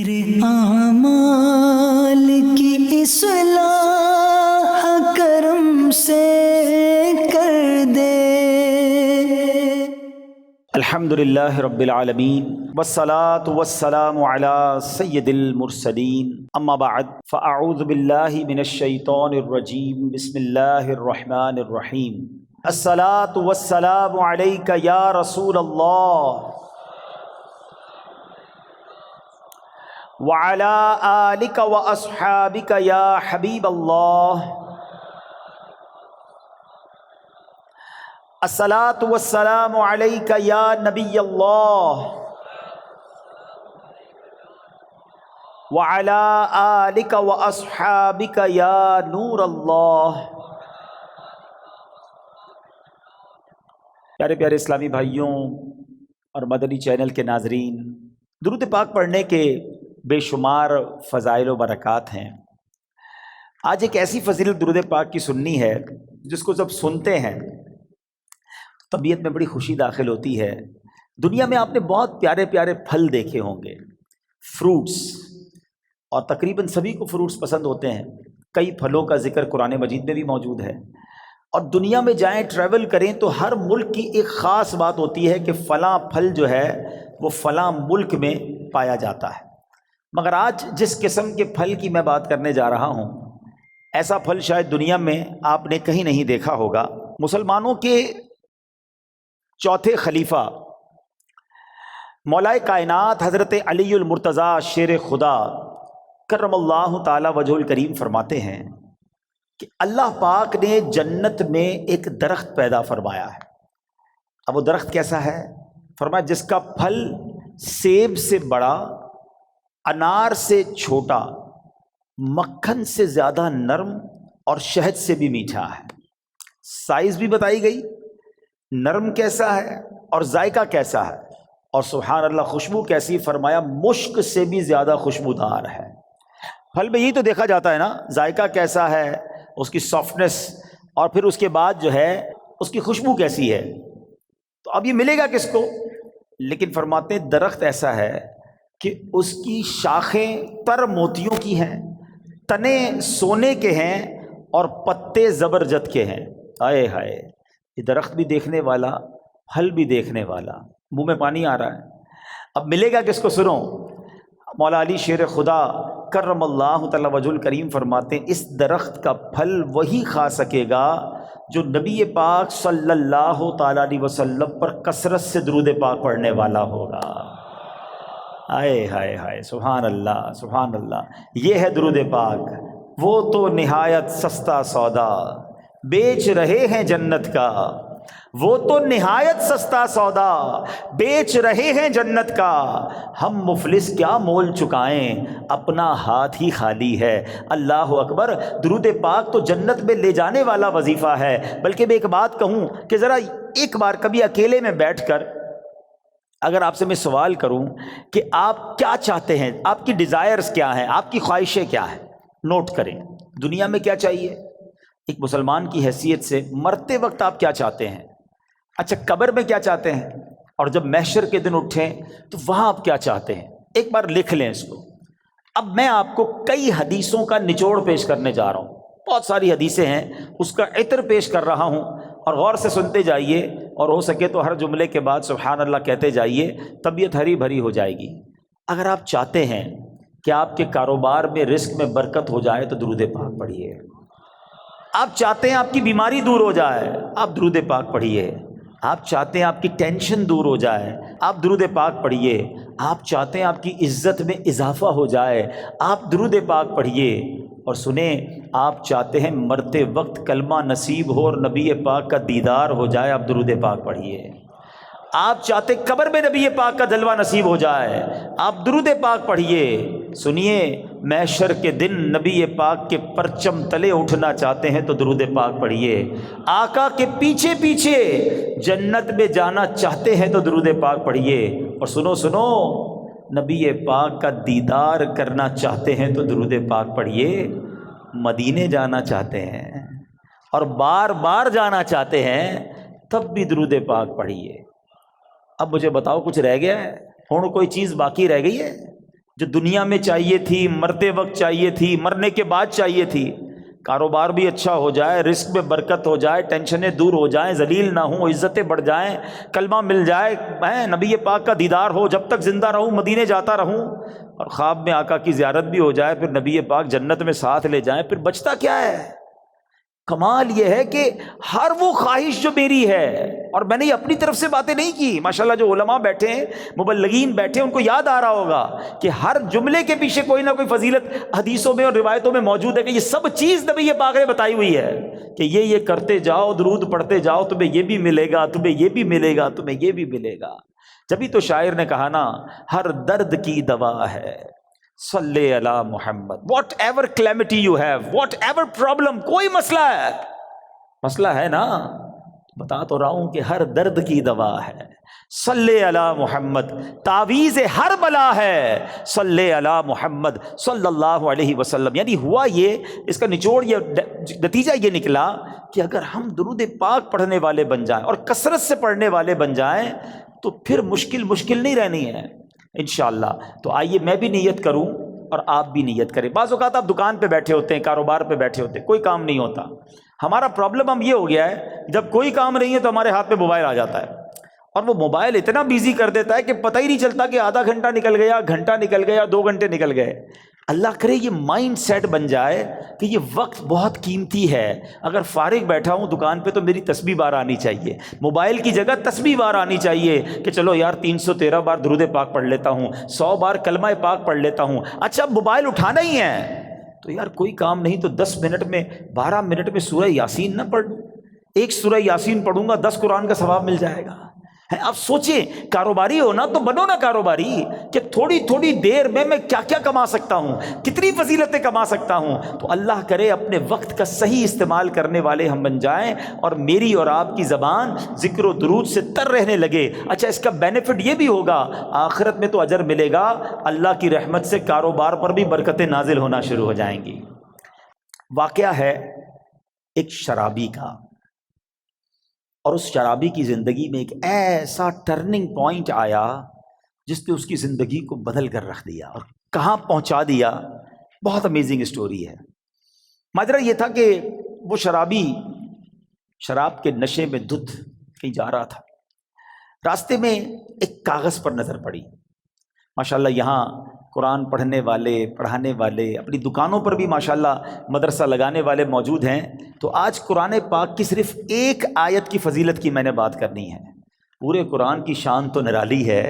میرے اعمال کی اصلاح کرم سے کر دے۔ الحمدللہ رب العالمین والصلاة والسلام علی سید المرسلین، اما بعد فاعوذ باللہ من الشیطان الرجیم، بسم اللہ الرحمن الرحیم۔ الصلاة والسلام علیک یا رسول اللہ وعلی آلک واصحابک یا حبیب اللہ۔ الصلاة والسلام علیک یا نبی اللہ وعلی آلک واصحابک یا نور اللہ۔ پیارے پیارے اسلامی بھائیوں اور مدنی چینل کے ناظرین، درود پاک پڑھنے کے بے شمار فضائل و برکات ہیں۔ آج ایک ایسی فضیلت درود پاک کی سننی ہے جس کو جب سنتے ہیں طبیعت میں بڑی خوشی داخل ہوتی ہے۔ دنیا میں آپ نے بہت پیارے پیارے پھل دیکھے ہوں گے، فروٹس، اور تقریباً سبھی کو فروٹس پسند ہوتے ہیں۔ کئی پھلوں کا ذکر قرآن مجید میں بھی موجود ہے، اور دنیا میں جائیں ٹریول کریں تو ہر ملک کی ایک خاص بات ہوتی ہے کہ فلاں پھل جو ہے وہ فلاں ملک میں پایا جاتا ہے۔ مگر آج جس قسم کے پھل کی میں بات کرنے جا رہا ہوں، ایسا پھل شاید دنیا میں آپ نے کہیں نہیں دیکھا ہوگا۔ مسلمانوں کے چوتھے خلیفہ مولا کائنات حضرت علی المرتضیٰ شیر خدا کرم اللہ تعالی وجہ الکریم فرماتے ہیں کہ اللہ پاک نے جنت میں ایک درخت پیدا فرمایا ہے۔ اب وہ درخت کیسا ہے؟ فرمایا جس کا پھل سیب سے بڑا، انار سے چھوٹا، مکھن سے زیادہ نرم اور شہد سے بھی میٹھا ہے۔ سائز بھی بتائی گئی، نرم کیسا ہے اور ذائقہ کیسا ہے، اور سبحان اللہ خوشبو کیسی، فرمایا مشک سے بھی زیادہ خوشبودار ہے۔ پھل میں یہی تو دیکھا جاتا ہے نا، ذائقہ کیسا ہے، اس کی سافٹنس، اور پھر اس کے بعد جو ہے اس کی خوشبو کیسی ہے۔ تو اب یہ ملے گا کس کو؟ لیکن فرماتے ہیں درخت ایسا ہے کہ اس کی شاخیں تر موتیوں کی ہیں، تنے سونے کے ہیں، اور پتے زبرجد کے ہیں۔ ہائے ہائے، یہ درخت بھی دیکھنے والا، پھل بھی دیکھنے والا، منہ میں پانی آ رہا ہے۔ اب ملے گا کس کو؟ سنو، مولا علی شیر خدا کرم اللہ تعالی وجہ الکریم فرماتے ہیں اس درخت کا پھل وہی کھا سکے گا جو نبی پاک صلی اللہ تعالی علیہ وسلم پر کثرت سے درود پاک پڑھنے والا ہوگا۔ ہائے ہائے ہائے، سبحان اللہ سبحان اللہ۔ یہ ہے درود پاک، وہ تو نہایت سستا سودا بیچ رہے ہیں جنت کا، وہ تو نہایت سستا سودا بیچ رہے ہیں جنت کا، ہم مفلس کیا مول چکائیں اپنا ہاتھ ہی خالی ہے۔ اللہ اکبر۔ درود پاک تو جنت میں لے جانے والا وظیفہ ہے۔ بلکہ میں ایک بات کہوں کہ ذرا ایک بار کبھی اکیلے میں بیٹھ کر اگر آپ سے میں سوال کروں کہ آپ کیا چاہتے ہیں، آپ کی ڈیزائرز کیا ہیں، آپ کی خواہشیں کیا ہیں، نوٹ کریں۔ دنیا میں کیا چاہیے ایک مسلمان کی حیثیت سے، مرتے وقت آپ کیا چاہتے ہیں، اچھا قبر میں کیا چاہتے ہیں، اور جب محشر کے دن اٹھیں تو وہاں آپ کیا چاہتے ہیں، ایک بار لکھ لیں اس کو۔ اب میں آپ کو کئی حدیثوں کا نچوڑ پیش کرنے جا رہا ہوں، بہت ساری حدیثیں ہیں، اس کا عطر پیش کر رہا ہوں، اور غور سے سنتے جائیے، اور ہو سکے تو ہر جملے کے بعد سبحان اللہ کہتے جائیے، طبیعت ہری بھری ہو جائے گی۔ اگر آپ چاہتے ہیں کہ آپ کے کاروبار میں رزق میں برکت ہو جائے تو درود پاک پڑھیے۔ آپ چاہتے ہیں آپ کی بیماری دور ہو جائے، آپ درود پاک پڑھیے۔ آپ چاہتے ہیں آپ کی ٹینشن دور ہو جائے، آپ درود پاک پڑھیے۔ آپ چاہتے ہیں آپ کی عزت میں اضافہ ہو جائے، آپ درود پاک پڑھیے۔ اور سنیں، آپ چاہتے ہیں مرتے وقت کلمہ نصیب ہو اور نبی پاک کا دیدار ہو جائے، آپ درود پاک پڑھیے۔ آپ چاہتے قبر میں نبی پاک کا جلوہ نصیب ہو جائے، آپ درود پاک پڑھیے۔ سنیے، محشر کے دن نبی پاک کے پرچم تلے اٹھنا چاہتے ہیں تو درود پاک پڑھیے۔ آقا کے پیچھے پیچھے جنت میں جانا چاہتے ہیں تو درود پاک پڑھیے۔ اور سنو سنو، نبی پاک کا دیدار کرنا چاہتے ہیں تو درود پاک پڑھیے۔ مدینے جانا چاہتے ہیں اور بار بار جانا چاہتے ہیں تب بھی درود پاک پڑھیے۔ اب مجھے بتاؤ کچھ رہ گیا ہے؟ اور کوئی چیز باقی رہ گئی ہے؟ جو دنیا میں چاہیے تھی، مرتے وقت چاہیے تھی، مرنے کے بعد چاہیے تھی، کاروبار بھی اچھا ہو جائے، رزق میں برکت ہو جائے، ٹینشنیں دور ہو جائیں، ذلیل نہ ہوں، عزتیں بڑھ جائیں، کلمہ مل جائے، نبی پاک کا دیدار ہو، جب تک زندہ رہوں مدینے جاتا رہوں، اور خواب میں آقا کی زیارت بھی ہو جائے، پھر نبی پاک جنت میں ساتھ لے جائیں، پھر بچتا کیا ہے؟ کمال یہ ہے کہ ہر وہ خواہش جو میری ہے، اور میں نے یہ اپنی طرف سے باتیں نہیں کی، ماشاءاللہ جو علماء بیٹھے ہیں، مبلغین بیٹھے ہیں، ان کو یاد آ رہا ہوگا کہ ہر جملے کے پیچھے کوئی نہ کوئی فضیلت حدیثوں میں اور روایتوں میں موجود ہے، کہ یہ سب چیز نبی پاک نے بتائی ہوئی ہے کہ یہ کرتے جاؤ، درود پڑھتے جاؤ، تمہیں یہ بھی ملے گا، تمہیں یہ بھی ملے گا، تمہیں یہ بھی ملے گا۔ جبھی تو شاعر نے کہا نا، ہر درد کی دوا ہے صلی علی محمد، whatever calamity you have, whatever problem, کوئی مسئلہ ہے نا، بتا تو رہا ہوں کہ ہر درد کی دوا ہے صلی علی محمد، تعویذ ہر بلا ہے صلی علی محمد صلی اللہ علیہ وسلم۔ یعنی ہوا یہ، اس کا نچوڑ یہ، نتیجہ یہ نکلا کہ اگر ہم درود پاک پڑھنے والے بن جائیں اور کثرت سے پڑھنے والے بن جائیں تو پھر مشکل نہیں رہنی ہے انشاءاللہ۔ تو آئیے میں بھی نیت کروں اور آپ بھی نیت کریں۔ بعض اوقات آپ دکان پہ بیٹھے ہوتے ہیں، کاروبار پہ بیٹھے ہوتے ہیں، کوئی کام نہیں ہوتا۔ ہمارا پرابلم ہم یہ ہو گیا ہے، جب کوئی کام نہیں ہے تو ہمارے ہاتھ میں موبائل آ جاتا ہے، اور وہ موبائل اتنا بیزی کر دیتا ہے کہ پتہ ہی نہیں چلتا کہ آدھا گھنٹہ نکل گیا، گھنٹہ نکل گیا، 2 گھنٹے نکل گئے۔ اللہ کرے یہ مائنڈ سیٹ بن جائے کہ یہ وقت بہت قیمتی ہے، اگر فارغ بیٹھا ہوں دکان پہ تو میری تسبیح بار آنی چاہیے، موبائل کی جگہ تسبیح بار آنی چاہیے، کہ چلو یار 313 بار درود پاک پڑھ لیتا ہوں، 100 بار کلمہ پاک پڑھ لیتا ہوں۔ اچھا موبائل اٹھانا ہی ہے تو یار کوئی کام نہیں تو 10 منٹ میں 12 منٹ میں سورہ یاسین نہ پڑھ، ایک سورہ یاسین پڑھوں گا 10 قرآن کا ثواب مل جائے گا۔ آپ سوچیں، کاروباری ہو نا تو بنو نا کاروباری، کہ تھوڑی دیر میں کیا کیا کما سکتا ہوں، کتنی فضیلتیں کما سکتا ہوں۔ تو اللہ کرے اپنے وقت کا صحیح استعمال کرنے والے ہم بن جائیں، اور میری اور آپ کی زبان ذکر و درود سے تر رہنے لگے۔ اچھا اس کا بینیفٹ یہ بھی ہوگا، آخرت میں تو اجر ملے گا، اللہ کی رحمت سے کاروبار پر بھی برکتیں نازل ہونا شروع ہو جائیں گی۔ واقعہ ہے ایک شرابی کا، اور اس شرابی کی زندگی میں ایک ایسا ٹرننگ پوائنٹ آیا جس نے اس کی زندگی کو بدل کر رکھ دیا اور کہاں پہنچا دیا۔ بہت امیزنگ اسٹوری ہے۔ ماجرا یہ تھا کہ وہ شرابی شراب کے نشے میں دھت کہیں جا رہا تھا، راستے میں ایک کاغذ پر نظر پڑی۔ ماشاءاللہ یہاں قرآن پڑھنے والے، پڑھانے والے، اپنی دکانوں پر بھی ماشاءاللہ مدرسہ لگانے والے موجود ہیں۔ تو آج قرآن پاک کی صرف ایک آیت کی فضیلت کی میں نے بات کرنی ہے۔ پورے قرآن کی شان تو نرالی ہے،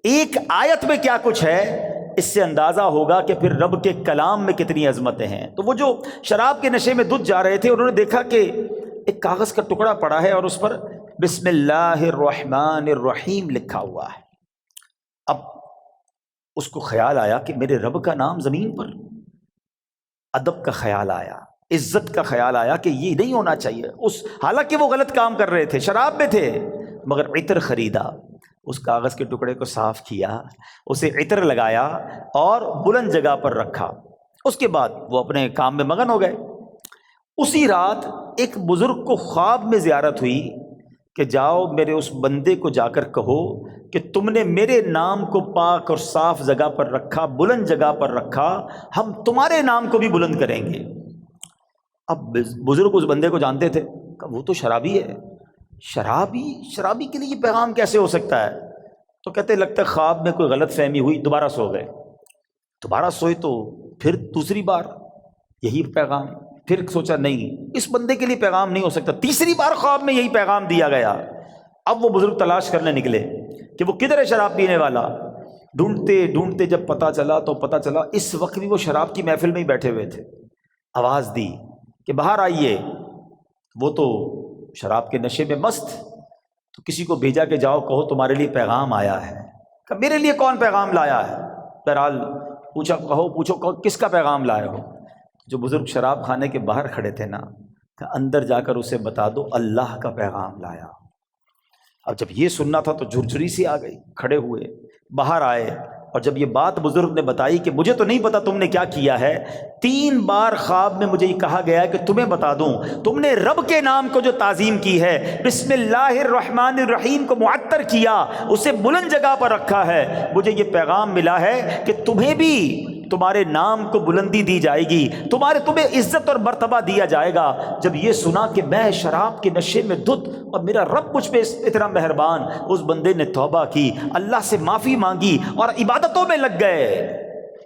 ایک آیت میں کیا کچھ ہے اس سے اندازہ ہوگا کہ پھر رب کے کلام میں کتنی عظمتیں ہیں۔ تو وہ جو شراب کے نشے میں دھت جا رہے تھے، انہوں نے دیکھا کہ ایک کاغذ کا ٹکڑا پڑا ہے اور اس پر بسم اللہ الرحمن الرحیم لکھا ہوا ہے۔ اب اس کو خیال آیا کہ میرے رب کا نام زمین پر، ادب کا خیال آیا، عزت کا خیال آیا کہ یہ نہیں ہونا چاہیے۔ حالانکہ وہ غلط کام کر رہے تھے، شراب میں تھے، مگر عطر خریدا، اس کاغذ کے ٹکڑے کو صاف کیا، اسے عطر لگایا اور بلند جگہ پر رکھا۔ اس کے بعد وہ اپنے کام میں مگن ہو گئے۔ اسی رات ایک بزرگ کو خواب میں زیارت ہوئی کہ جاؤ میرے اس بندے کو جا کر کہو کہ تم نے میرے نام کو پاک اور صاف جگہ پر رکھا، بلند جگہ پر رکھا، ہم تمہارے نام کو بھی بلند کریں گے۔ اب بزرگ اس بندے کو جانتے تھے، کہ وہ تو شرابی ہے، شرابی کے لیے یہ پیغام کیسے ہو سکتا ہے؟ تو کہتے لگتا ہے خواب میں کوئی غلط فہمی ہوئی، دوبارہ سو گئے، دوبارہ سوئے تو پھر دوسری بار یہی پیغام، پھر سوچا نہیں اس بندے کے لیے پیغام نہیں ہو سکتا، تیسری بار خواب میں یہی پیغام دیا گیا۔ اب وہ بزرگ تلاش کرنے نکلے کہ وہ کدھر ہے شراب پینے والا۔ ڈھونڈتے ڈھونڈتے جب پتہ چلا اس وقت بھی وہ شراب کی محفل میں ہی بیٹھے ہوئے تھے۔ آواز دی کہ باہر آئیے، وہ تو شراب کے نشے میں مست، تو کسی کو بھیجا کہ جاؤ کہو تمہارے لیے پیغام آیا ہے۔ کہ میرے لیے کون پیغام لایا ہے؟ بہرحال پوچھو کس کا پیغام لائے ہو؟ جو بزرگ شراب خانے کے باہر کھڑے تھے نا، کہ اندر جا کر اسے بتا دو اللہ کا پیغام لایا۔ اب جب یہ سننا تھا تو جھرجھری سی آ گئی، کھڑے ہوئے باہر آئے، اور جب یہ بات بزرگ نے بتائی کہ مجھے تو نہیں پتا تم نے کیا کیا ہے، 3 بار خواب میں مجھے یہ کہا گیا کہ تمہیں بتا دوں، تم نے رب کے نام کو جو تعظیم کی ہے، بسم اللہ الرحمن الرحیم کو معطر کیا، اسے بلند جگہ پر رکھا ہے، مجھے یہ پیغام ملا ہے کہ تمہیں بھی تمہارے نام کو بلندی دی جائے گی، تمہیں عزت اور مرتبہ دیا جائے گا۔ جب یہ سنا کہ میں شراب کے نشے میں دھت اور میرا رب مجھ پہ اتنا مہربان، اس بندے نے توبہ کی، اللہ سے معافی مانگی اور عبادتوں میں لگ گئے۔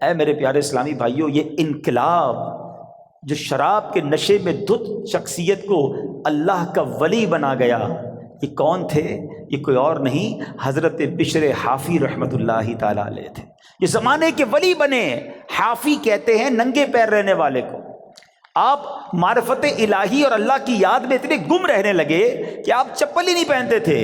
اے میرے پیارے اسلامی بھائیوں، یہ انقلاب جو شراب کے نشے میں دھت شخصیت کو اللہ کا ولی بنا گیا، یہ کون تھے؟ یہ کوئی اور نہیں، حضرت بشر حافی رحمۃ اللہ تعالیٰ علیہ تھے۔ یہ زمانے کے ولی بنے۔ حافی کہتے ہیں ننگے پیر رہنے والے کو۔ آپ معرفت الہی اور اللہ کی یاد میں اتنے گم رہنے لگے کہ آپ چپل ہی نہیں پہنتے تھے،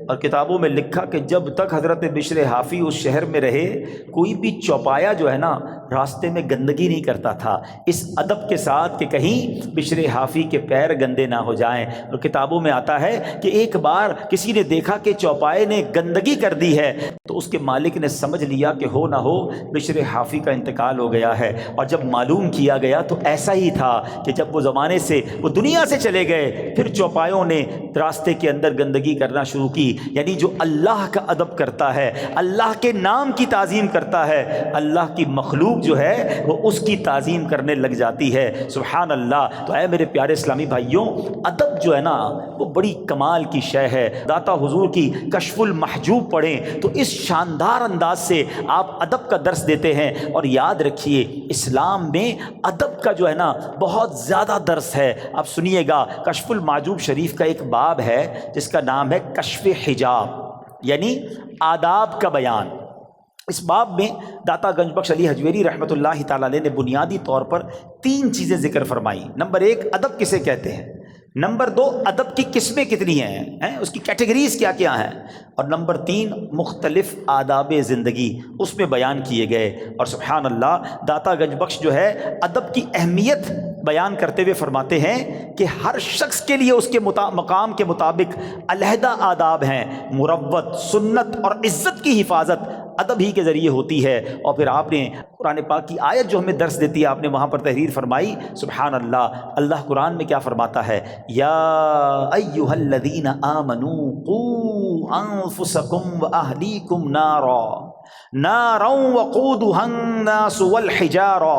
اور کتابوں میں لکھا کہ جب تک حضرت بشر حافی اس شہر میں رہے، کوئی بھی چوپایا جو ہے نا راستے میں گندگی نہیں کرتا تھا، اس ادب کے ساتھ کہ کہیں بشر حافی کے پیر گندے نہ ہو جائیں۔ اور کتابوں میں آتا ہے کہ ایک بار کسی نے دیکھا کہ چوپائے نے گندگی کر دی ہے، تو اس کے مالک نے سمجھ لیا کہ ہو نہ ہو بشر حافی کا انتقال ہو گیا ہے۔ اور جب معلوم کیا گیا تو ایسا ہی تھا کہ جب وہ زمانے سے وہ دنیا سے چلے گئے، پھر چوپایوں نے راستے کے اندر گندگی کرنا شروع کی۔ یعنی جو اللہ کا ادب کرتا ہے، اللہ کے نام کی تعظیم کرتا ہے، اللہ کی مخلوق جو ہے وہ اس کی تعظیم کرنے لگ جاتی ہے۔ سبحان اللہ۔ تو اے میرے پیارے اسلامی بھائیوں، ادب جو ہے نا وہ بڑی کمال کی شے ہے۔ داتا حضور کی کشف المحجوب پڑھیں تو اس شاندار انداز سے آپ ادب کا درس دیتے ہیں۔ اور یاد رکھیے، اسلام میں ادب کا جو ہے نا بہت زیادہ درس ہے۔ آپ سنیے گا، کشف المحجوب شریف کا ایک باب ہے جس کا نام ہے کشف حجاب، یعنی آداب کا بیان۔ اس باب میں داتا گنج بخش علی حجویری رحمۃ اللہ تعالیٰ علیہ نے بنیادی طور پر 3 چیزیں ذکر فرمائی۔ نمبر 1، ادب کسے کہتے ہیں۔ نمبر 2، ادب کی قسمیں کتنی ہیں، اس کی کیٹیگریز کیا کیا ہیں۔ اور نمبر 3، مختلف آداب زندگی اس میں بیان کیے گئے۔ اور سبحان اللہ، داتا گنج بخش جو ہے ادب کی اہمیت بیان کرتے ہوئے فرماتے ہیں کہ ہر شخص کے لیے اس کے مقام کے مطابق علیحدہ آداب ہیں۔ مروت، سنت اور عزت کی حفاظت ادب ہی کے ذریعے ہوتی ہے۔ اور پھر آپ نے قرآن پاک کی آیت جو ہمیں درس دیتی ہے، آپ نے وہاں پر تحریر فرمائی۔ سبحان اللہ، اللہ قرآن میں کیا فرماتا ہے؟ یا ایھا الذین آمنوا قوا انفسکم واہلیکم نارا وقودھا الناس والحجارہ۔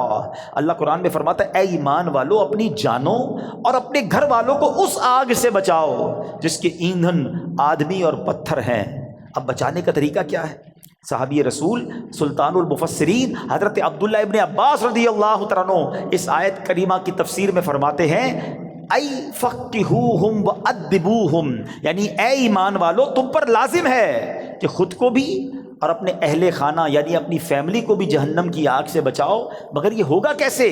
اللہ قرآن میں فرماتا ہے، اے ایمان والو، اپنی جانوں اور اپنے گھر والوں کو اس آگ سے بچاؤ جس کے ایندھن آدمی اور پتھر ہیں۔ اب بچانے کا طریقہ کیا ہے؟ صحابی رسول سلطان المفسرین حضرت عبداللہ ابن عباس رضی اللہ تعالیٰ عنہ اس آیت کریمہ کی تفسیر میں فرماتے ہیں، ای فقہوہم وادبوہم، یعنی اے ایمان والو، تم پر لازم ہے کہ خود کو بھی اور اپنے اہل خانہ یعنی اپنی فیملی کو بھی جہنم کی آگ سے بچاؤ۔ مگر یہ ہوگا کیسے؟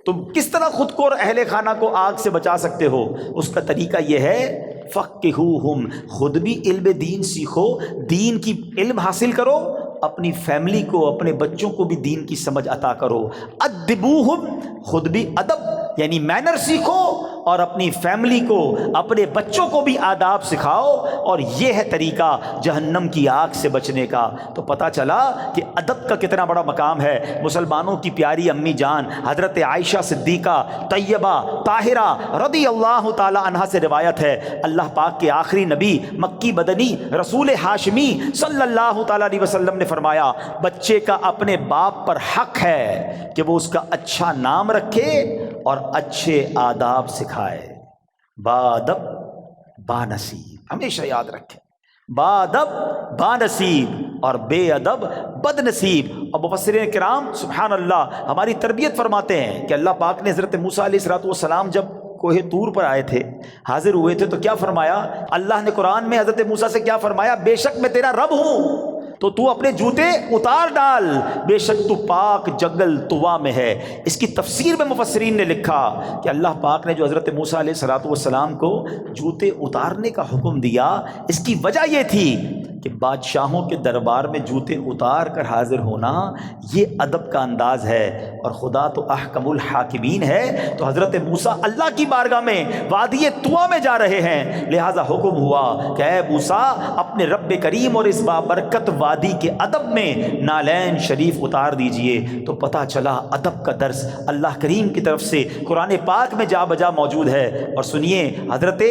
تم کس طرح خود کو اور اہل خانہ کو آگ سے بچا سکتے ہو؟ اس کا طریقہ یہ ہے، فقہوہم، خود بھی علم دین سیکھو، دین کی علم حاصل کرو، اپنی فیملی کو، اپنے بچوں کو بھی دین کی سمجھ عطا کرو۔ ادبوہم، خود بھی ادب یعنی مینر سیکھو اور اپنی فیملی کو، اپنے بچوں کو بھی آداب سکھاؤ، اور یہ ہے طریقہ جہنم کی آگ سے بچنے کا۔ تو پتہ چلا کہ ادب کا کتنا بڑا مقام ہے۔ مسلمانوں کی پیاری امی جان حضرت عائشہ صدیقہ طیبہ طاہرہ رضی اللہ تعالی عنہا سے روایت ہے، اللہ پاک کے آخری نبی مکی مدنی رسول ہاشمی صلی اللہ تعالی علیہ وسلم نے فرمایا، بچے کا اپنے باپ پر حق ہے کہ وہ اس کا اچھا نام رکھے اور اچھے آداب سکھائے۔ بادب بانصیب، ہمیشہ یاد رکھیں، بادب بانصیب اور بے ادب بد نصیب۔ اور مفسرین کرام سبحان اللہ ہماری تربیت فرماتے ہیں کہ اللہ پاک نے حضرت موسیٰ علیہ السلام جب کوہ طور پر آئے تھے، حاضر ہوئے تھے، تو کیا فرمایا؟ اللہ نے قرآن میں حضرت موسیٰ سے کیا فرمایا؟ بے شک میں تیرا رب ہوں، تو اپنے جوتے اتار ڈال، بے شک تو پاک جنگل طوا میں ہے۔ اس کی تفسیر میں مفسرین نے لکھا کہ اللہ پاک نے جو حضرت موسیٰ علیہ السلام کو جوتے اتارنے کا حکم دیا، اس کی وجہ یہ تھی کہ بادشاہوں کے دربار میں جوتے اتار کر حاضر ہونا یہ ادب کا انداز ہے، اور خدا تو احکم الحاکمین ہے۔ تو حضرت موسیٰ اللہ کی بارگاہ میں وادی طویٰ میں جا رہے ہیں، لہٰذا حکم ہوا کہ اے موسیٰ اپنے رب کریم اور اس بابرکت وادی کے ادب میں نالین شریف اتار دیجئے۔ تو پتہ چلا ادب کا درس اللہ کریم کی طرف سے قرآن پاک میں جا بجا موجود ہے۔ اور سنیے، حضرت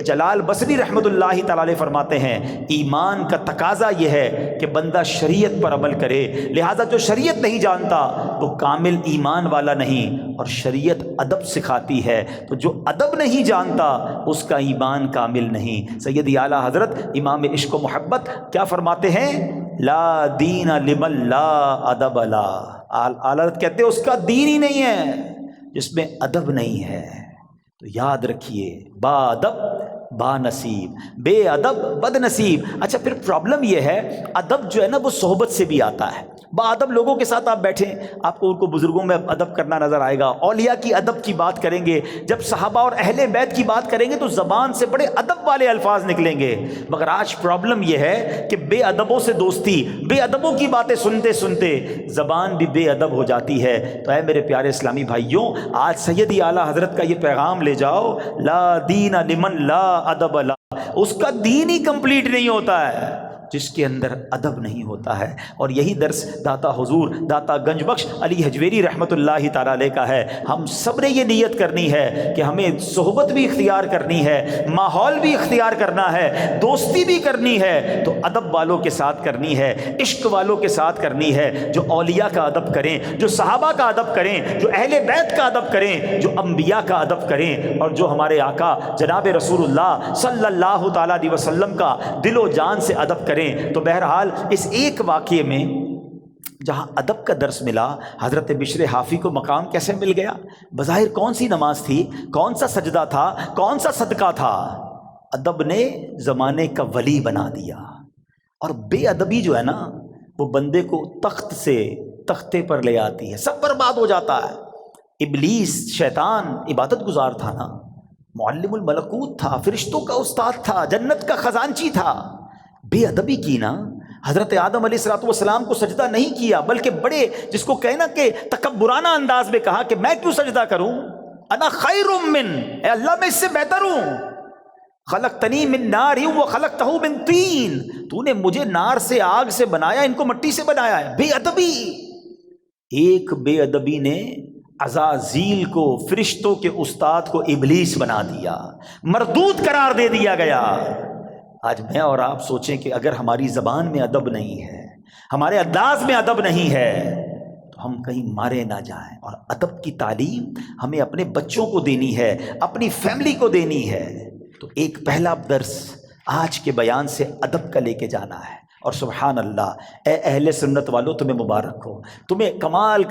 جلال بصری رحمۃ اللہ تعالی علیہ فرماتے ہیں ایمان کا تقاضا یہ ہے کہ بندہ شریعت پر عمل کرے، لہٰذا جو شریعت نہیں جانتا وہ کامل ایمان والا نہیں، اور شریعت ادب سکھاتی ہے، تو جو ادب نہیں جانتا اس کا ایمان کامل نہیں۔ سیدی اعلیٰ حضرت امام عشق و محبت کیا فرماتے ہیں؟ لا دین لمن لا ادب لا۔ اعلیٰ حضرت کہتے ہیں اس کا دین ہی نہیں ہے جس میں ادب نہیں ہے۔ تو یاد رکھیے، با ادب با نصیب، بے ادب بد نصیب۔ اچھا، پھر پرابلم یہ ہے ادب جو ہے نا وہ صحبت سے بھی آتا ہے۔ با ادب لوگوں کے ساتھ آپ بیٹھیں، آپ کو ان کو بزرگوں میں ادب کرنا نظر آئے گا، اولیاء کی ادب کی بات کریں گے، جب صحابہ اور اہل بیت کی بات کریں گے تو زبان سے بڑے ادب والے الفاظ نکلیں گے۔ مگر آج پرابلم یہ ہے کہ بے ادبوں سے دوستی، بے ادبوں کی باتیں سنتے سنتے زبان بھی بے ادب ہو جاتی ہے۔ تو اے میرے پیارے اسلامی بھائیوں، آج سیدی اعلیٰ حضرت کا یہ پیغام لے جاؤ، لا دین لمن لا ادب لا۔ اس کا دین ہی کمپلیٹ نہیں ہوتا ہے جس کے اندر ادب نہیں ہوتا ہے۔ اور یہی درس داتا حضور داتا گنج بخش علی حجویری رحمۃ اللہ تعالیٰ علیہ کا ہے۔ ہم سب نے یہ نیت کرنی ہے کہ ہمیں صحبت بھی اختیار کرنی ہے، ماحول بھی اختیار کرنا ہے، دوستی بھی کرنی ہے، تو ادب والوں کے ساتھ کرنی ہے، عشق والوں کے ساتھ کرنی ہے، جو اولیاء کا ادب کریں، جو صحابہ کا ادب کریں، جو اہل بیت کا ادب کریں، جو انبیاء کا ادب کریں، اور جو ہمارے آقا جناب رسول اللہ صلی اللہ تعالیٰ علیہ وسلم کا دل و جان سے ادب کریں۔ تو بہرحال اس ایک واقعے میں جہاں ادب کا درس ملا، حضرت بشر حافی کو مقام کیسے مل گیا؟ بظاہر کون سی نماز تھی، کون سا سجدہ تھا، کون سا صدقہ تھا؟ ادب نے زمانے کا ولی بنا دیا۔ اور بے ادبی جو ہے نا وہ بندے کو تخت سے تختے پر لے آتی ہے، سب برباد ہو جاتا ہے۔ ابلیس شیطان عبادت گزار تھا نا، معلم الملکوت تھا، فرشتوں کا استاد تھا، جنت کا خزانچی تھا، بے ادبی کی نا، حضرت آدم علیہ السلام کو سجدہ نہیں کیا، بلکہ بڑے جس کو کہنا کہ تکبرانہ انداز میں کہا کہ میں کیوں سجدہ کروں، انا خیر من، اے اللہ میں اس سے بہتر ہوں، خلقتنی من نار وخلقتہ من طین، تو نے مجھے نار سے آگ سے بنایا، ان کو مٹی سے بنایا ہے۔ بے ادبی، ایک بے ادبی نے عزازیل کو، فرشتوں کے استاد کو ابلیس بنا دیا، مردود قرار دے دیا گیا۔ آج میں اور آپ سوچیں کہ اگر ہماری زبان میں ادب نہیں ہے، ہمارے انداز میں ادب نہیں ہے، تو ہم کہیں مارے نہ جائیں۔ اور ادب کی تعلیم ہمیں اپنے بچوں کو دینی ہے، اپنی فیملی کو دینی ہے۔ تو ایک پہلا درس آج کے بیان سے ادب کا لے کے جانا ہے۔ اور سبحان اللہ، اے اہل سنت والو تمہیں مبارک ہو، تمہیں کمال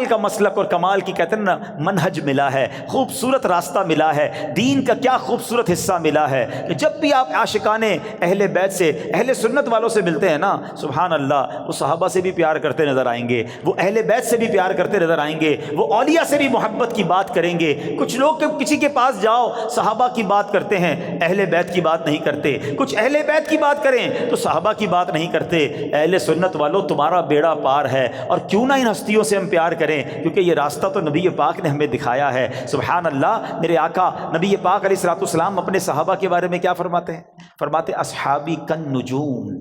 کا مسلک اور کمال کی کہتے ہیں نا منہج ملا ہے، خوبصورت راستہ ملا ہے، دین کا کیا خوبصورت حصہ ملا ہے کہ جب بھی آپ عاشقان اہل بیت سے، اہل سنت والوں سے ملتے ہیں نا، سبحان اللہ، وہ صحابہ سے بھی پیار کرتے نظر آئیں گے، وہ اہل بیت سے بھی پیار کرتے نظر آئیں گے، وہ اولیاء سے بھی محبت کی بات کریں گے۔ کچھ لوگ کسی کے پاس جاؤ صحابہ کی بات کرتے ہیں، اہل بیت کی بات نہیں کرتے، کچھ اہل بیت کی بات کریں تو صحابہ کی بات نہیں کرتے۔ اہل سنت والوں تمہارا بیڑا پار ہے، اور کیوں نہ ان ہستیوں سے ہم پیار کریں، کیونکہ یہ راستہ تو نبی پاک نے ہمیں دکھایا ہے۔ سبحان اللہ، میرے آقا نبی پاک علیہ الصلوۃ والسلام اپنے صحابہ کے بارے میں کیا فرماتے ہیں؟ فرماتے اصحابی کالنجوم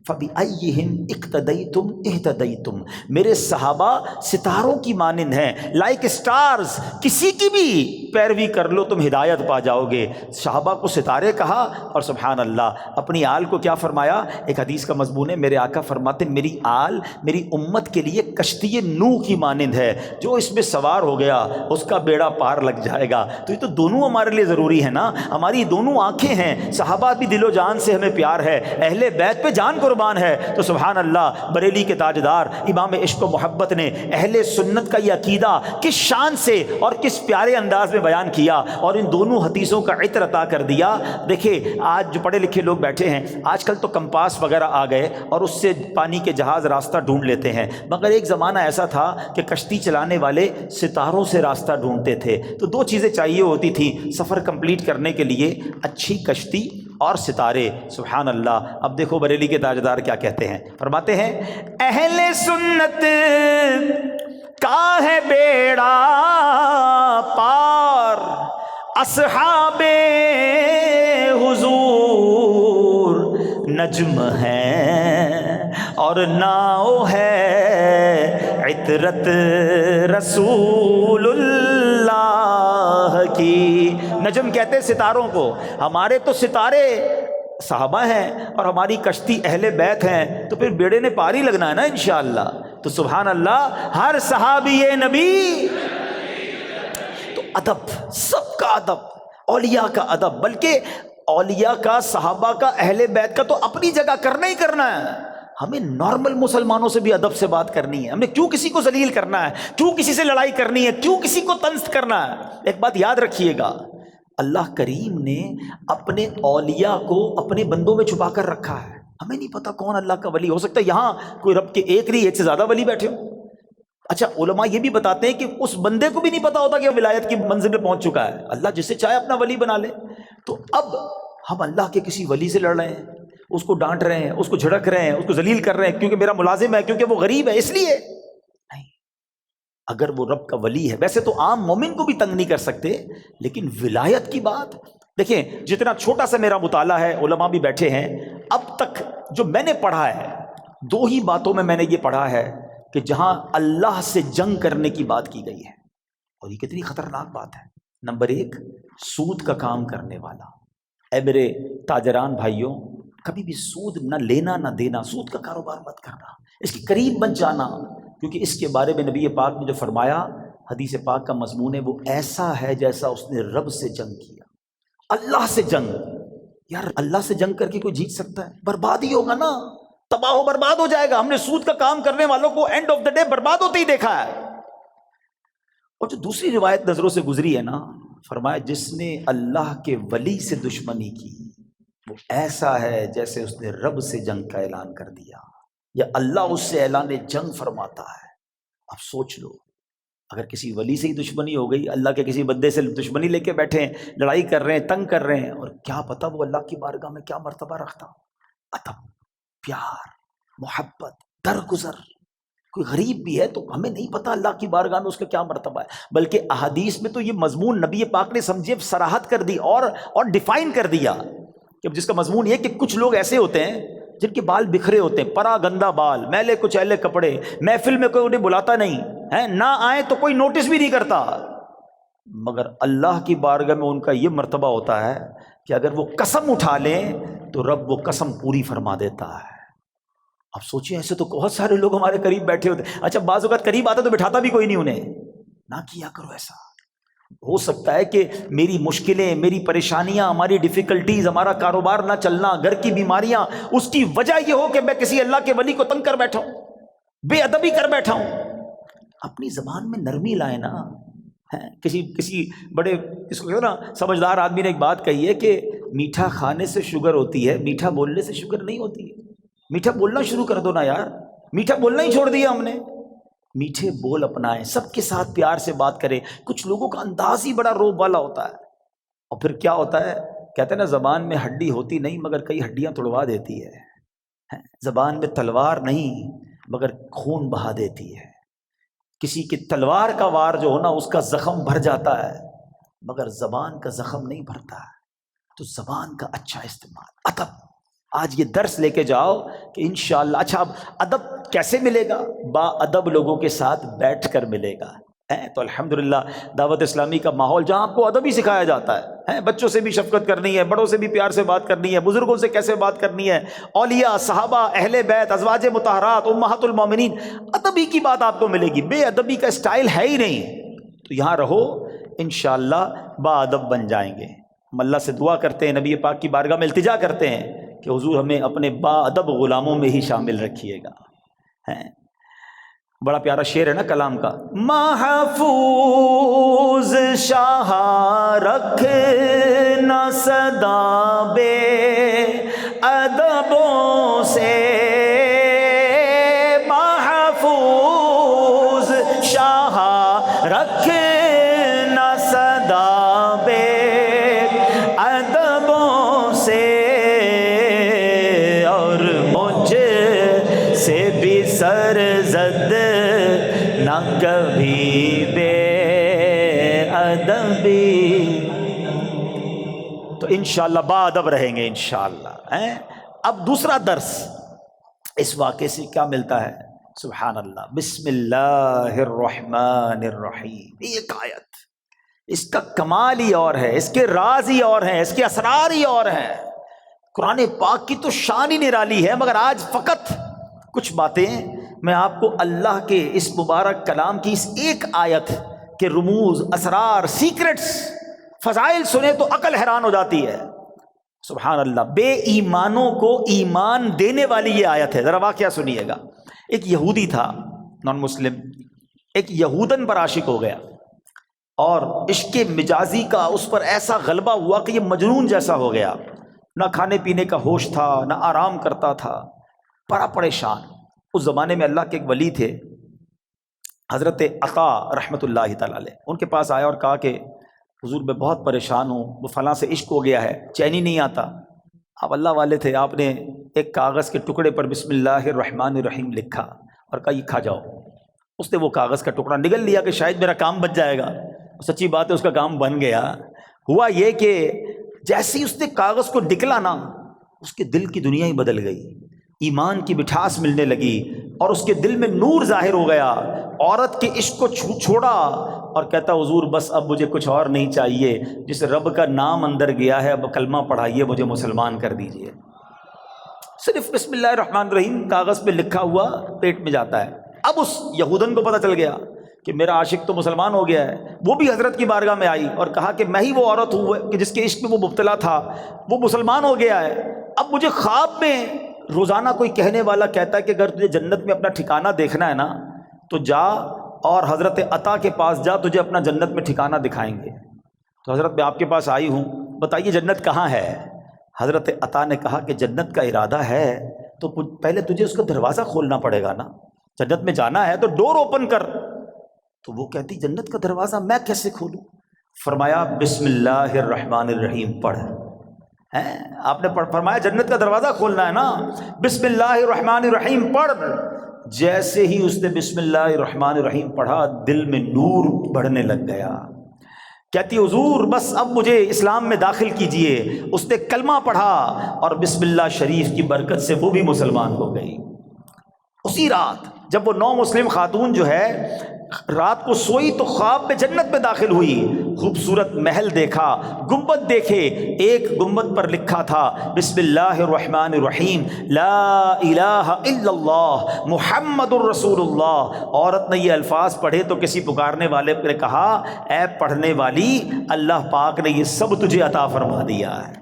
فبأیہم اقتدیتم اہتدیتم، میرے صحابہ ستاروں کی مانند ہیں، لائک سٹارز، کسی کی بھی پیروی کر لو تم ہدایت پا جاؤ گے۔ صحابہ کو ستارے کہا، اور سبحان اللہ اپنی آل کو کیا فرمایا؟ ایک حدیث کا مضمون ہے، میرے آقا فرماتے میری آل میری امت کے لیے کشتی نوح کی مانند ہے، جو اس میں سوار ہو گیا اس کا بیڑا پار لگ جائے گا۔ تو یہ تو دونوں ہمارے لیے ضروری ہے نا، ہماری دونوں آنکھیں ہیں، صحابہ بھی دل و جان سے ہمیں پیار ہے، اہل بیت پہ جان قربان ہے۔ تو سبحان اللہ، بریلی کے تاجدار امام عشق و محبت نے اہل سنت کا یہ عقیدہ کس شان سے اور کس پیارے انداز میں بیان کیا، اور ان دونوں حدیثوں کا عطر عطا کر دیا۔ دیکھیں آج جو پڑھے لکھے لوگ بیٹھے ہیں، آج کل تو کمپاس وغیرہ آ گئے اور اس سے پانی کے جہاز راستہ ڈھونڈ لیتے ہیں، مگر ایک زمانہ ایسا تھا کہ کشتی چلانے والے ستاروں سے راستہ ڈھونڈتے تھے۔ تو دو چیزیں چاہیے ہوتی تھیں سفر کمپلیٹ کرنے کے لیے، اچھی کشتی اور ستارے. سبحان اللہ. اب دیکھو بریلی کے تاجدار کیا کہتے ہیں, فرماتے ہیں اہل سنت کا ہے بیڑا پار, اصحاب حضور نجم ہے اور ناؤ ہے عطرت رسول اللہ کی. نجم کہتے ہیں ستاروں کو. ہمارے تو ستارے صحابہ ہیں اور ہماری کشتی اہل بیت ہیں, تو پھر بیڑے نے پار ہی لگنا ہے نا انشاءاللہ. تو سبحان اللہ, ہر صحابی نبی. تو ادب, سب کا ادب, اولیاء کا ادب, بلکہ اولیاء کا, صحابہ کا, اہل بیت کا تو اپنی جگہ کرنا ہی کرنا ہے. ہمیں نارمل مسلمانوں سے بھی ادب سے بات کرنی ہے. ہم نے کیوں کسی کو ذلیل کرنا ہے, کیوں کسی سے لڑائی کرنی ہے, کیوں کسی کو طنز کرنا ہے. ایک بات یاد رکھیے گا, اللہ کریم نے اپنے اولیاء کو اپنے بندوں میں چھپا کر رکھا ہے. ہمیں نہیں پتا کون اللہ کا ولی. ہو سکتا ہے یہاں کوئی رب کے ایک نہیں, ایک سے زیادہ ولی بیٹھے ہو. اچھا, علماء یہ بھی بتاتے ہیں کہ اس بندے کو بھی نہیں پتا ہوتا کہ وہ ولایت کی منزل میں پہنچ چکا ہے. اللہ جسے چاہے اپنا ولی بنا لے. تو اب ہم اللہ کے کسی ولی سے لڑ رہے ہیں, اس کو ڈانٹ رہے ہیں, اس کو جھڑک رہے ہیں, اس کو ذلیل کر رہے ہیں کیونکہ میرا ملازم ہے, کیونکہ وہ غریب ہے, اس لیے نہیں. اگر وہ رب کا ولی ہے, ویسے تو عام مومن کو بھی تنگ نہیں کر سکتے, لیکن ولایت کی بات دیکھیں. جتنا چھوٹا سا میرا مطالعہ ہے, علماء بھی بیٹھے ہیں, اب تک جو میں نے پڑھا ہے, 2 ہی باتوں میں نے یہ پڑھا ہے کہ جہاں اللہ سے جنگ کرنے کی بات کی گئی ہے, اور یہ کتنی خطرناک بات ہے. نمبر 1, سود کا کام کرنے والا. اے میرے تاجران بھائیوں, کبھی بھی سود نہ لینا نہ دینا, سود کا کاروبار مت کرنا, اس کے قریب مت جانا, کیونکہ اس کے بارے میں نبی پاک نے جو فرمایا, حدیث پاک کا مضمون ہے, وہ ایسا ہے جیسا اس نے رب سے جنگ کیا. اللہ سے جنگ, یار اللہ سے جنگ کر کے کوئی جیت سکتا ہے؟ بربادی ہوگا نا, تباہ و برباد ہو جائے گا. ہم نے سود کا کام کرنے والوں کو اینڈ آف دا ڈے برباد ہوتے ہی دیکھا ہے. اور جو دوسری روایت نظروں سے گزری ہے نا, فرمایا جس نے اللہ کے ولی سے دشمنی کی وہ ایسا ہے جیسے اس نے رب سے جنگ کا اعلان کر دیا, یا اللہ اس سے اعلان جنگ فرماتا ہے. اب سوچ لو, اگر کسی ولی سے ہی دشمنی ہو گئی, اللہ کے کسی بندے سے دشمنی لے کے بیٹھے ہیں, لڑائی کر رہے ہیں, تنگ کر رہے ہیں, اور کیا پتہ وہ اللہ کی بارگاہ میں کیا مرتبہ رکھتا. ادب, پیار, محبت, درگزر. کوئی غریب بھی ہے تو ہمیں نہیں پتا اللہ کی بارگاہ میں اس کا کیا مرتبہ ہے, بلکہ احادیث میں تو یہ مضمون نبی پاک نے سمجھے صراحت کر دی اور ڈیفائن کر دیا, کہ جس کا مضمون یہ کہ کچھ لوگ ایسے ہوتے ہیں جن کے بال بکھرے ہوتے ہیں, پرا گندا بال, میلے کچیلے کپڑے, محفل میں کوئی انہیں بلاتا نہیں ہے, نہ آئے تو کوئی نوٹس بھی نہیں کرتا, مگر اللہ کی بارگاہ میں ان کا یہ مرتبہ ہوتا ہے کہ اگر وہ قسم اٹھا لیں تو رب وہ قسم پوری فرما دیتا ہے. اب سوچیں, ایسے تو بہت سارے لوگ ہمارے قریب بیٹھے ہوتے ہیں. اچھا, بعض اوقات قریب آتا تو بٹھاتا بھی کوئی نہیں انہیں. نہ کیا کرو ایسا. ہو سکتا ہے کہ میری مشکلیں, میری پریشانیاں, ہماری ڈیفیکلٹیز, ہمارا کاروبار نہ چلنا, گھر کی بیماریاں, اس کی وجہ یہ ہو کہ میں کسی اللہ کے ولی کو تنگ کر بیٹھا ہوں, بے ادبی کر بیٹھا ہوں. اپنی زبان میں نرمی لائے نا. کسی بڑے اس کو نا سمجھدار آدمی نے ایک بات کہی ہے کہ میٹھا کھانے سے شوگر ہوتی ہے, میٹھا بولنے سے شوگر نہیں ہوتی ہے. میٹھا بولنا شروع کر دو نا یار, میٹھا بولنا ہی چھوڑ دیا ہم نے. میٹھے بول اپنائیں, سب کے ساتھ پیار سے بات کریں. کچھ لوگوں کا انداز ہی بڑا روب والا ہوتا ہے, اور پھر کیا ہوتا ہے, کہتے ہیں نا زبان میں ہڈی ہوتی نہیں مگر کئی ہڈیاں توڑوا دیتی ہے. زبان میں تلوار نہیں مگر خون بہا دیتی ہے. کسی کی تلوار کا وار جو ہونا اس کا زخم بھر جاتا ہے, مگر زبان کا زخم نہیں بھرتا ہے. تو زبان کا اچھا استعمال, ادب. آج یہ درس لے کے جاؤ کہ انشاءاللہ. اچھا, اب ادب کیسے ملے گا؟ با ادب لوگوں کے ساتھ بیٹھ کر ملے گا. تو الحمدللہ دعوت اسلامی کا ماحول جہاں آپ کو ادب ہی سکھایا جاتا ہے. بچوں سے بھی شفقت کرنی ہے, بڑوں سے بھی پیار سے بات کرنی ہے, بزرگوں سے کیسے بات کرنی ہے, اولیاء, صحابہ, اہل بیت, ازواج مطہرات, امہات المومنین, ادب ہی کی بات آپ کو ملے گی. بے ادبی کا اسٹائل ہے ہی نہیں. تو یہاں رہو, انشاءاللہ با ادب بن جائیں گے. ہم اللہ سے دعا کرتے ہیں, نبی پاک کی بارگاہ میں التجا کرتے ہیں کہ حضور ہمیں اپنے با ادب غلاموں میں ہی شامل رکھیے گا. بڑا پیارا شعر ہے نا کلام کا, محفوظ شاہ رکھنا صدا بے ادبوں سے, محفوظ شاہ رکھنا صدا بے ادبوں سے, نہ کبھی بے ادبی. تو انشاءاللہ باادب رہیں گے انشاءاللہ. اب دوسرا درس اس واقعے سے کیا ملتا ہے؟ سبحان اللہ. بسم اللہ الرحمن الرحیم. ایک آیت، اس کا کمال ہی اور ہے، اس کے راز ہی اور ہیں، اس کے اسرار ہی اور ہیں. قرآن پاک کی تو شان ہی نرالی ہے، مگر آج فقط کچھ باتیں میں آپ کو اللہ کے اس مبارک کلام کی اس ایک آیت کے رموز، اسرار، سیکرٹس، فضائل سنے تو عقل حیران ہو جاتی ہے. سبحان اللہ. بے ایمانوں کو ایمان دینے والی یہ آیت ہے. ذرا واقعہ سنیے گا. ایک یہودی تھا، نان مسلم، ایک یہودن پر عاشق ہو گیا اور عشق مجازی کا اس پر ایسا غلبہ ہوا کہ یہ مجنون جیسا ہو گیا. نہ کھانے پینے کا ہوش تھا، نہ آرام کرتا تھا، بڑا پریشان. اس زمانے میں اللہ کے ایک ولی تھے حضرت عطا رحمۃ اللہ تعالی علیہ. ان کے پاس آیا اور کہا کہ حضور میں بہت پریشان ہوں، وہ فلاں سے عشق ہو گیا ہے، چین ہی نہیں آتا. آپ اللہ والے تھے، آپ نے ایک کاغذ کے ٹکڑے پر بسم اللہ الرحمن الرحیم لکھا اور کہا یہ کھا جاؤ. اس نے وہ کاغذ کا ٹکڑا نگل لیا کہ شاید میرا کام بچ جائے گا. سچی بات ہے، اس کا کام بن گیا. ہوا یہ کہ جیسے ہی اس نے کاغذ کو نکلا نا، اس کے دل کی دنیا ہی بدل گئی، ایمان کی مٹھاس ملنے لگی اور اس کے دل میں نور ظاہر ہو گیا. عورت کے عشق کو چھوڑا اور کہتا حضور بس اب مجھے کچھ اور نہیں چاہیے، جس رب کا نام اندر گیا ہے اب کلمہ پڑھائیے، مجھے مسلمان کر دیجئے. صرف بسم اللہ الرحمن الرحیم کاغذ پہ لکھا ہوا پیٹ میں جاتا ہے. اب اس یہودن کو پتہ چل گیا کہ میرا عاشق تو مسلمان ہو گیا ہے. وہ بھی حضرت کی بارگاہ میں آئی اور کہا کہ میں ہی وہ عورت ہوں کہ جس کے عشق میں وہ مبتلا تھا، وہ مسلمان ہو گیا ہے. اب مجھے خواب میں روزانہ کوئی کہنے والا کہتا ہے کہ اگر تجھے جنت میں اپنا ٹھکانہ دیکھنا ہے نا تو جا اور حضرت عطا کے پاس جا، تجھے اپنا جنت میں ٹھکانہ دکھائیں گے. تو حضرت میں آپ کے پاس آئی ہوں، بتائیے جنت کہاں ہے؟ حضرت عطا نے کہا کہ جنت کا ارادہ ہے تو پہلے تجھے اس کا دروازہ کھولنا پڑے گا نا. جنت میں جانا ہے تو ڈور اوپن کر. تو وہ کہتی جنت کا دروازہ میں کیسے کھولوں؟ فرمایا بسم اللہ الرحمن الرحیم پڑھ. آپ نے فرمایا جنت کا دروازہ کھولنا ہے نا، بسم اللہ الرحمن الرحیم پڑھ. جیسے ہی اس نے بسم اللہ الرحمن الرحیم پڑھا، دل میں نور بڑھنے لگ گیا. کہتی حضور بس اب مجھے اسلام میں داخل کیجئے. اس نے کلمہ پڑھا اور بسم اللہ شریف کی برکت سے وہ بھی مسلمان ہو گئی. اسی رات جب وہ نو مسلم خاتون جو ہے رات کو سوئی تو خواب میں جنت میں داخل ہوئی. خوبصورت محل دیکھا، گنبد دیکھے. ایک گنبد پر لکھا تھا بسم اللہ الرحمن الرحیم لا الہ الا اللہ محمد الرسول اللہ. عورت نے یہ الفاظ پڑھے تو کسی پکارنے والے نے کہا اے پڑھنے والی، اللہ پاک نے یہ سب تجھے عطا فرما دیا ہے.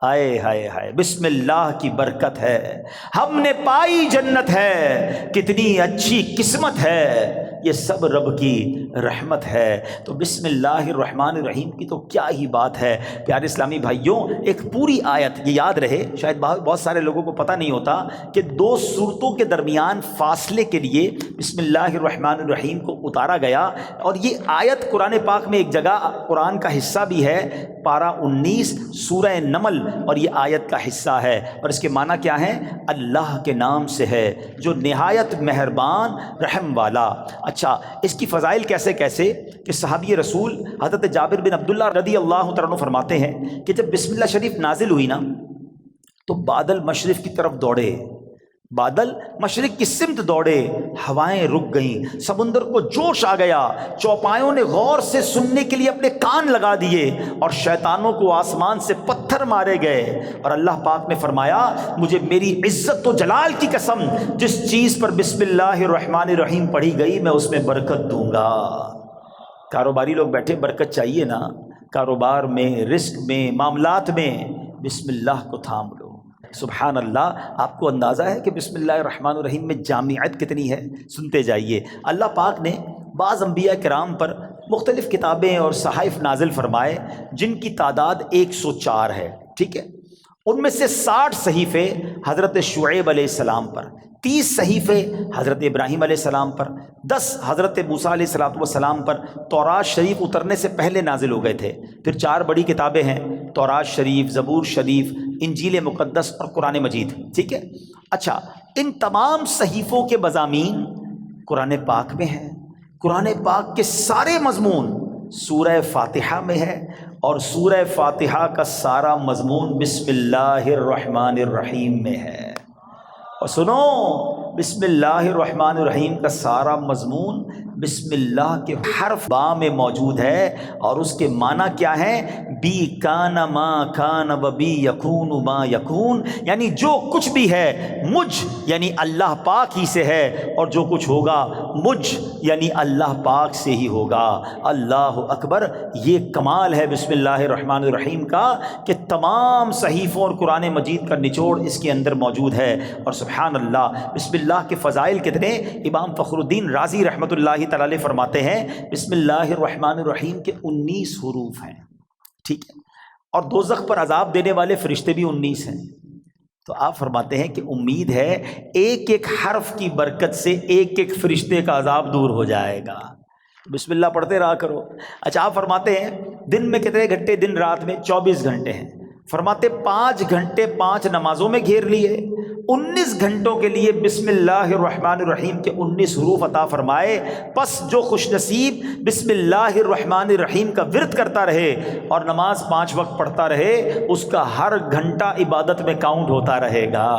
ہائے ہائے ہائے، بسم اللہ کی برکت ہے، ہم نے پائی جنت ہے، کتنی اچھی قسمت ہے، یہ سب رب کی رحمت ہے. تو بسم اللہ الرحمن الرحیم کی تو کیا ہی بات ہے. پیارے اسلامی بھائیوں، ایک پوری آیت، یہ یاد رہے، شاید بہت سارے لوگوں کو پتہ نہیں ہوتا کہ دو صورتوں کے درمیان فاصلے کے لیے بسم اللہ الرحمن الرحیم کو اتارا گیا. اور یہ آیت قرآن پاک میں ایک جگہ قرآن کا حصہ بھی ہے، پارہ 19 سورہ نمل، اور یہ آیت کا حصہ ہے. اور اس کے معنی کیا ہیں؟ اللہ کے نام سے ہے جو نہایت مہربان رحم والا. اچھا، اس کی فضائل کیسے کہ صحابی رسول حضرت جابر بن عبداللہ رضی اللہ تعالیٰ عنہ فرماتے ہیں کہ جب بسم اللہ شریف نازل ہوئی نا تو بادل مشرق کی طرف دوڑے، بادل مشرق کی سمت دوڑے، ہوائیں رک گئیں، سمندر کو جوش آ گیا، چوپایوں نے غور سے سننے کے لیے اپنے کان لگا دیے اور شیطانوں کو آسمان سے پتھر مارے گئے. اور اللہ پاک نے فرمایا مجھے میری عزت و جلال کی قسم، جس چیز پر بسم اللہ الرحمن الرحیم پڑھی گئی میں اس میں برکت دوں گا. کاروباری لوگ بیٹھے، برکت چاہیے نا، کاروبار میں، رزق میں، معاملات میں بسم اللہ کو تھام لو. سبحان اللہ. آپ کو اندازہ ہے کہ بسم اللہ الرحمن الرحیم میں جامعیت کتنی ہے؟ سنتے جائیے. اللہ پاک نے بعض انبیاء کرام پر مختلف کتابیں اور صحائف نازل فرمائے جن کی تعداد 104 ہے. ٹھیک ہے، ان میں سے 60 صحیفے حضرت شعیب علیہ السلام پر، 30 صحیفے حضرت ابراہیم علیہ السلام پر، 10 حضرت موسیٰ علیہ السلام پر تورات شریف اترنے سے پہلے نازل ہو گئے تھے. پھر 4 بڑی کتابیں ہیں، تورات شریف، زبور شریف، انجیل مقدس اور قرآن مجید. ٹھیک ہے. اچھا، ان تمام صحیفوں کے مضامین قرآن پاک میں ہیں. قرآن پاک کے سارے مضمون سورہ فاتحہ میں ہے، اور سورہ فاتحہ کا سارا مضمون بسم اللہ الرحمن الرحیم میں ہے۔ اور سنو، بسم اللہ الرحمن الرحیم کا سارا مضمون بسم اللہ کے حرف با میں موجود ہے، اور اس کے معنی کیا ہے؟ بی کان ما کان و بی یکون ما یکون، یعنی جو کچھ بھی ہے مجھ یعنی اللہ پاک ہی سے ہے، اور جو کچھ ہوگا مجھ یعنی اللہ پاک سے ہی ہوگا۔ اللہ اکبر! یہ کمال ہے بسم اللہ الرحمن الرحیم کا کہ تمام صحیفوں اور قرآن مجید کا نچوڑ اس کے اندر موجود ہے۔ اور سبحان اللہ، بسم اللہ کے فضائل کتنے! امام فخر الدین رازی رحمۃ اللہ تعالی فرماتے ہیں بسم اللہ الرحمن الرحیم کے 19 حروف ہیں، ٹھیک ہے، اور دوزخ پر عذاب دینے والے فرشتے بھی 19 ہیں۔ تو آپ فرماتے ہیں کہ امید ہے ایک ایک حرف کی برکت سے ایک ایک فرشتے کا عذاب دور ہو جائے گا۔ بسم اللہ پڑھتے رہا کرو۔ اچھا، آپ فرماتے ہیں دن میں کتنے گھنٹے؟ دن رات میں 24 گھنٹے ہیں۔ فرماتے 5 گھنٹے 5 نمازوں میں گھیر لیے، 19 گھنٹوں کے لیے بسم اللہ الرحمن الرحیم کے 19 حروف عطا فرمائے۔ پس جو خوش نصیب بسم اللہ الرحمن الرحیم کا ورد کرتا رہے اور نماز 5 وقت پڑھتا رہے، اس کا ہر گھنٹہ عبادت میں کاؤنٹ ہوتا رہے گا۔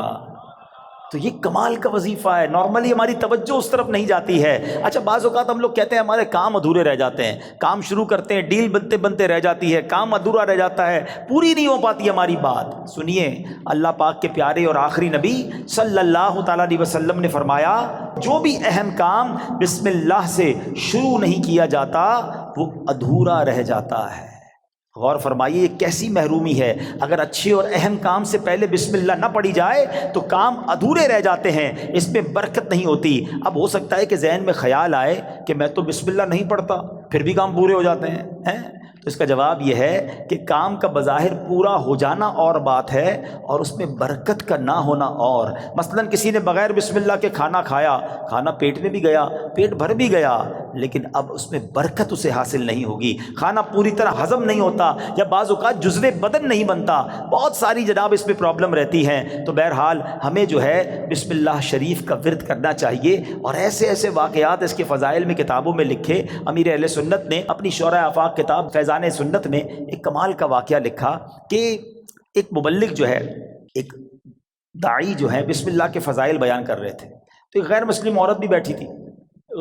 تو یہ کمال کا وظیفہ ہے۔ نارملی ہماری توجہ اس طرف نہیں جاتی ہے۔ اچھا، بعض اوقات ہم لوگ کہتے ہیں ہمارے کام ادھورے رہ جاتے ہیں، کام شروع کرتے ہیں، ڈیل بنتے بنتے رہ جاتی ہے، کام ادھورا رہ جاتا ہے، پوری نہیں ہو پاتی ہماری بات۔ سنیے، اللہ پاک کے پیارے اور آخری نبی صلی اللہ تعالیٰ علیہ وسلم نے فرمایا، جو بھی اہم کام بسم اللہ سے شروع نہیں کیا جاتا وہ ادھورا رہ جاتا ہے۔ غور فرمائیے، یہ کیسی محرومی ہے! اگر اچھے اور اہم کام سے پہلے بسم اللہ نہ پڑھی جائے تو کام ادھورے رہ جاتے ہیں، اس میں برکت نہیں ہوتی۔ اب ہو سکتا ہے کہ ذہن میں خیال آئے کہ میں تو بسم اللہ نہیں پڑھتا، پھر بھی کام پورے ہو جاتے ہیں۔ تو اس کا جواب یہ ہے کہ کام کا بظاہر پورا ہو جانا اور بات ہے، اور اس میں برکت کا نہ ہونا اور۔ مثلا کسی نے بغیر بسم اللہ کے کھانا کھایا، کھانا پیٹ میں بھی گیا، پیٹ بھر بھی گیا، لیکن اب اس میں برکت اسے حاصل نہیں ہوگی، کھانا پوری طرح ہضم نہیں ہوتا، یا بعض اوقات جزو بدن نہیں بنتا، بہت ساری جناب اس میں پرابلم رہتی ہیں۔ تو بہرحال ہمیں جو ہے بسم اللہ شریف کا ورد کرنا چاہیے، اور ایسے ایسے واقعات اس کے فضائل میں کتابوں میں لکھے۔ امیر اہل سنت نے اپنی شورۂ آفاق کتاب فیضان سنت میں ایک کمال کا واقعہ لکھا کہ ایک مبلغ جو ہے، ایک داعی جو ہے، بسم اللہ کے فضائل بیان کر رہے تھے، تو ایک غیر مسلم عورت بھی بیٹھی تھی۔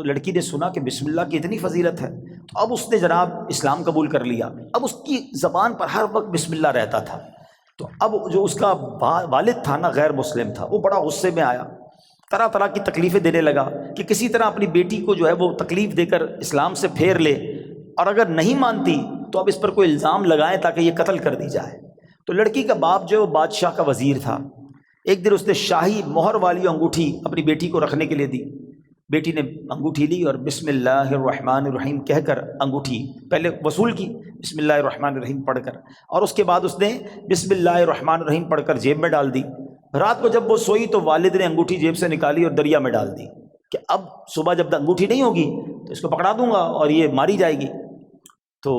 لڑکی نے سنا کہ بسم اللہ کی اتنی فضیلت ہے، تو اب اس نے جناب اسلام قبول کر لیا۔ اب اس کی زبان پر ہر وقت بسم اللہ رہتا تھا۔ تو اب جو اس کا والد تھا نا، غیر مسلم تھا، وہ بڑا غصے میں آیا، طرح طرح کی تکلیفیں دینے لگا کہ کسی طرح اپنی بیٹی کو جو ہے وہ تکلیف دے کر اسلام سے پھیر لے، اور اگر نہیں مانتی تو اب اس پر کوئی الزام لگائیں تاکہ یہ قتل کر دی جائے۔ تو لڑکی کا باپ جو بادشاہ کا وزیر تھا، ایک دن اس نے شاہی مہر والی انگوٹھی اپنی بیٹی کو رکھنے کے لیے دی۔ بیٹی نے انگوٹھی لی اور بسم اللہ الرحمن الرحیم کہہ کر انگوٹھی پہلے وصول کی، بسم اللہ الرحمن الرحیم پڑھ کر، اور اس کے بعد اس نے بسم اللہ الرحمن الرحیم پڑھ کر جیب میں ڈال دی۔ رات کو جب وہ سوئی تو والد نے انگوٹھی جیب سے نکالی اور دریا میں ڈال دی کہ اب صبح جب انگوٹھی نہیں ہوگی تو اس کو پکڑا دوں گا اور یہ ماری جائے گی۔ تو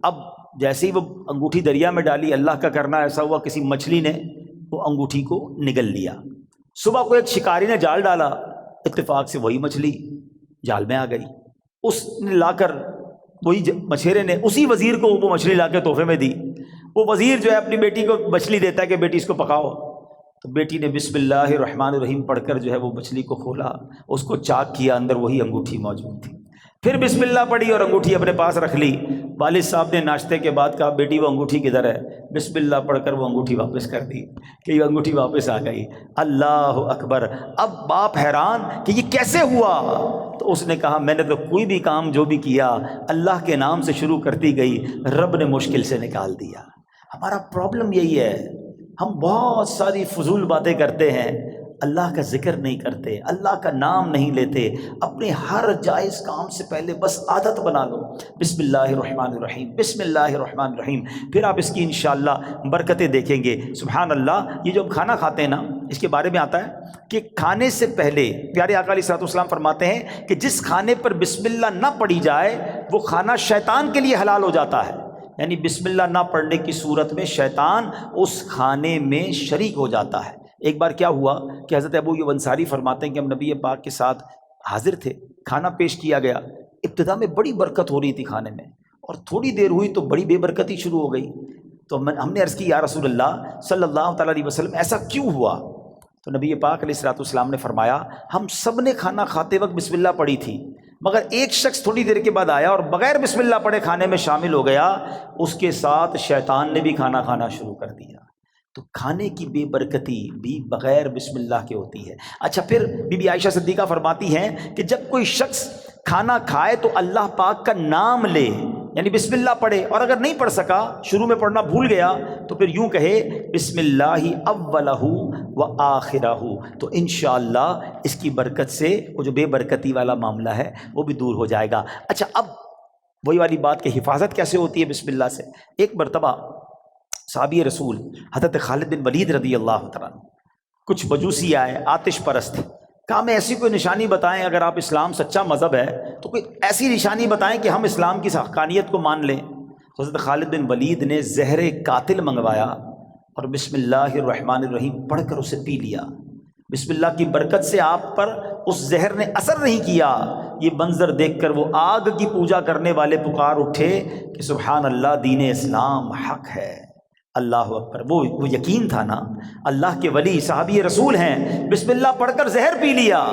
اب جیسے ہی وہ انگوٹھی دریا میں ڈالی، اللہ کا کرنا ایسا ہوا کسی مچھلی نے وہ انگوٹھی کو نگل لیا۔ صبح کو ایک شکاری نے جال ڈالا، اتفاق سے وہی مچھلی جال میں آ گئی۔ اس نے لا کر وہی مچھیرے نے اسی وزیر کو وہ مچھلی لا کے تحفے میں دی۔ وہ وزیر جو ہے اپنی بیٹی کو مچھلی دیتا ہے کہ بیٹی اس کو پکاؤ، تو بیٹی نے بسم اللہ الرحمن الرحیم پڑھ کر جو ہے وہ مچھلی کو کھولا، اس کو چاک کیا، اندر وہی انگوٹھی موجود تھی۔ پھر بسم اللہ پڑھی اور انگوٹھی اپنے پاس رکھ لی۔ والد صاحب نے ناشتے کے بعد کہا، بیٹی وہ انگوٹھی کدھر ہے؟ بسم اللہ پڑھ کر وہ انگوٹھی واپس کر دی کہ یہ انگوٹھی واپس آ گئی۔ اللہ اکبر! اب باپ حیران کہ یہ کیسے ہوا؟ تو اس نے کہا، میں نے تو کوئی بھی کام جو بھی کیا اللہ کے نام سے شروع کرتی گئی، رب نے مشکل سے نکال دیا۔ ہمارا پرابلم یہی ہے، ہم بہت ساری فضول باتیں کرتے ہیں، اللہ کا ذکر نہیں کرتے، اللہ کا نام نہیں لیتے۔ اپنے ہر جائز کام سے پہلے بس عادت بنا لو، بسم اللہ الرحمن الرحیم، بسم اللہ الرحمن الرحیم، پھر آپ اس کی انشاءاللہ برکتیں دیکھیں گے۔ سبحان اللہ! یہ جو ہم کھانا کھاتے ہیں نا، اس کے بارے میں آتا ہے کہ کھانے سے پہلے پیارے آقا علیہ الصلوۃ والسلام فرماتے ہیں کہ جس کھانے پر بسم اللہ نہ پڑھی جائے وہ کھانا شیطان کے لیے حلال ہو جاتا ہے۔ یعنی بسم اللہ نہ پڑھنے کی صورت میں شیطان اس کھانے میں شریک ہو جاتا ہے۔ ایک بار کیا ہوا کہ حضرت ابو ایوب انصاری فرماتے ہیں کہ ہم نبی پاک کے ساتھ حاضر تھے، کھانا پیش کیا گیا، ابتدا میں بڑی برکت ہو رہی تھی کھانے میں، اور تھوڑی دیر ہوئی تو بڑی بے برکتی شروع ہو گئی۔ تو ہم نے عرض کی یا رسول اللہ صلی اللہ تعالیٰ علیہ وسلم ایسا کیوں ہوا؟ تو نبی پاک علیہ الصلوۃ والسلام نے فرمایا ہم سب نے کھانا کھاتے وقت بسم اللہ پڑھی تھی، مگر ایک شخص تھوڑی دیر کے بعد آیا اور بغیر بسم اللہ پڑھے کھانے میں شامل ہو گیا، اس کے ساتھ شیطان نے بھی کھانا کھانا شروع کر دیا۔ تو کھانے کی بے برکتی بھی بغیر بسم اللہ کے ہوتی ہے۔ اچھا، پھر بی بی عائشہ صدیقہ فرماتی ہیں کہ جب کوئی شخص کھانا کھائے تو اللہ پاک کا نام لے، یعنی بسم اللہ پڑھے، اور اگر نہیں پڑھ سکا، شروع میں پڑھنا بھول گیا، تو پھر یوں کہے بسم اللہ اولہ و آخرہ، تو انشاءاللہ اس کی برکت سے وہ جو بے برکتی والا معاملہ ہے وہ بھی دور ہو جائے گا۔ اچھا، اب وہی والی بات کہ حفاظت کیسے ہوتی ہے بسم اللہ سے۔ ایک مرتبہ صحابی رسول حضرت خالد بن ولید رضی اللہ تعالیٰ عنہ، کچھ مجوسی آئے، آتش پرست، کہا ہمیں ایسی کوئی نشانی بتائیں، اگر آپ اسلام سچا مذہب ہے تو کوئی ایسی نشانی بتائیں کہ ہم اسلام کی حقانیت کو مان لیں۔ حضرت خالد بن ولید نے زہر قاتل منگوایا اور بسم اللہ الرحمن الرحیم پڑھ کر اسے پی لیا۔ بسم اللہ کی برکت سے آپ پر اس زہر نے اثر نہیں کیا۔ یہ منظر دیکھ کر وہ آگ کی پوجا کرنے والے پکار اٹھے کہ سبحان اللہ، دین اسلام حق ہے، اللہ اکبر۔ وہ یقین تھا نا، اللہ کے ولی صحابی رسول ہیں، بسم اللہ پڑھ کر زہر پی لیا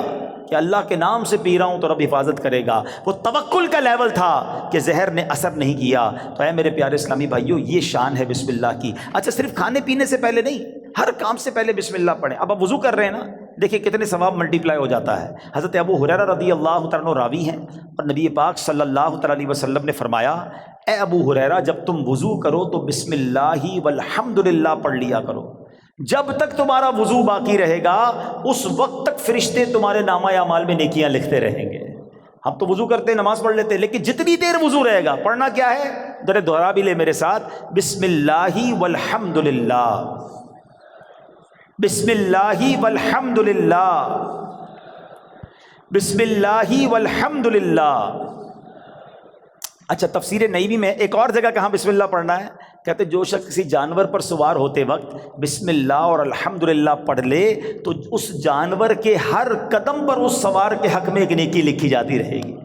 کہ اللہ کے نام سے پی رہا ہوں تو رب حفاظت کرے گا۔ وہ توکل کا لیول تھا کہ زہر نے اثر نہیں کیا۔ تو اے میرے پیارے اسلامی بھائیوں، یہ شان ہے بسم اللہ کی۔ اچھا، صرف کھانے پینے سے پہلے نہیں، ہر کام سے پہلے بسم اللہ پڑھیں۔ اب آپ وضو کر رہے ہیں نا، دیکھیں کتنے ثواب ملٹی پلائی ہو جاتا ہے۔ حضرت ابو ہریرہ رضی اللہ تعالیٰ عنہ راوی ہیں، اور نبی پاک صلی اللہ تعالیٰ علیہ وسلم نے فرمایا اے ابو ہریرہ، جب تم وضو کرو تو بسم اللہ والحمدللہ پڑھ لیا کرو۔ جب تک تمہارا وضو باقی رہے گا اس وقت تک فرشتے تمہارے نامہ اعمال میں نیکیاں لکھتے رہیں گے۔ ہم تو وضو کرتے نماز پڑھ لیتے، لیکن جتنی دیر وضو رہے گا پڑھنا کیا ہے؟ ذرا دوہرا بھی لے میرے ساتھ، بسم اللہ والحمدللہ، بسم اللہ والحمدللہ، بسم اللہ والحمدللہ۔ اچھا، تفسیر نعیمی میں ایک اور جگہ کہاں بسم اللہ پڑھنا ہے، کہتے جو شخص کسی جانور پر سوار ہوتے وقت بسم اللہ اور الحمدللہ پڑھ لے تو اس جانور کے ہر قدم پر اس سوار کے حق میں ایک نیکی لکھی جاتی رہے گی۔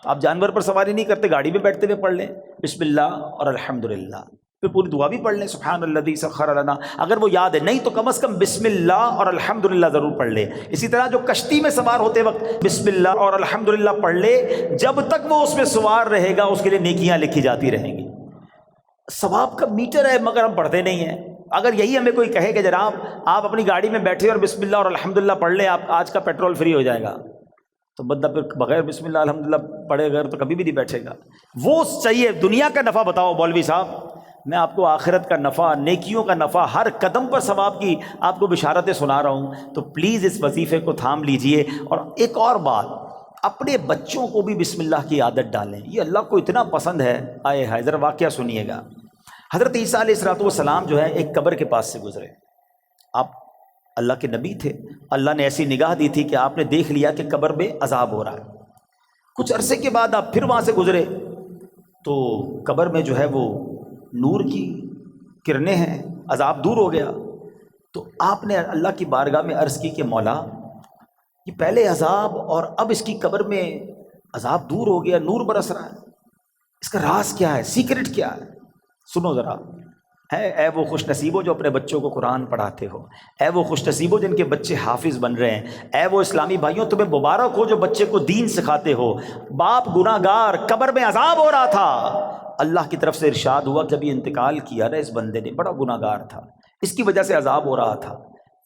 آپ جانور پر سواری نہیں کرتے، گاڑی میں بیٹھتے ہوئے پڑھ لیں بسم اللہ اور الحمدللہ، پھر پوری دعا بھی پڑھ لیں سبحان الذی سخر لنا، اگر وہ یاد ہے، نہیں تو کم از کم بسم اللہ اور الحمدللہ ضرور پڑھ لے۔ اسی طرح جو کشتی میں سوار ہوتے وقت بسم اللہ اور الحمدللہ پڑھ لے، جب تک وہ اس میں سوار رہے گا اس کے لیے نیکیاں لکھی جاتی رہیں گی۔ ثواب کا میٹر ہے مگر ہم پڑھتے نہیں ہیں۔ اگر یہی ہمیں کوئی کہے کہ جناب آپ اپنی گاڑی میں بیٹھے اور بسم اللہ اور الحمدللہ پڑھ لیں، آپ آج کا پیٹرول فری ہو جائے گا، تو بندہ پھر بغیر بسم اللہ الحمدللہ پڑھے گا تو کبھی بھی نہیں بیٹھے گا۔ وہ چاہیے دنیا کا نفع بتاؤ مولوی صاحب، میں آپ کو آخرت کا نفع، نیکیوں کا نفع، ہر قدم پر ثواب کی آپ کو بشارتیں سنا رہا ہوں، تو پلیز اس وظیفے کو تھام لیجئے۔ اور ایک اور بات، اپنے بچوں کو بھی بسم اللہ کی عادت ڈالیں، یہ اللہ کو اتنا پسند ہے۔ آئے ہائے، ذرا واقعہ سنیے گا۔ حضرت عیسیٰ علیہ السلام جو ہے ایک قبر کے پاس سے گزرے، آپ اللہ کے نبی تھے، اللہ نے ایسی نگاہ دی تھی کہ آپ نے دیکھ لیا کہ قبر میں عذاب ہو رہا ہے۔ کچھ عرصے کے بعد آپ پھر وہاں سے گزرے تو قبر میں جو ہے وہ نور کی کرنیں ہیں، عذاب دور ہو گیا۔ تو آپ نے اللہ کی بارگاہ میں عرض کی کہ مولا، یہ پہلے عذاب اور اب اس کی قبر میں عذاب دور ہو گیا، نور برس رہا ہے، اس کا راز کیا ہے، سیکرٹ کیا ہے؟ سنو ذرا، اے وہ خوش نصیبوں جو اپنے بچوں کو قرآن پڑھاتے ہو، اے وہ خوش نصیبوں جن کے بچے حافظ بن رہے ہیں، اے وہ اسلامی بھائیوں تمہیں مبارک ہو جو بچے کو دین سکھاتے ہو۔ باپ گناہ گار، قبر میں عذاب ہو رہا تھا، اللہ کی طرف سے ارشاد ہوا جب یہ انتقال کیا نا اس بندے نے، بڑا گناہ گار تھا، اس کی وجہ سے عذاب ہو رہا تھا،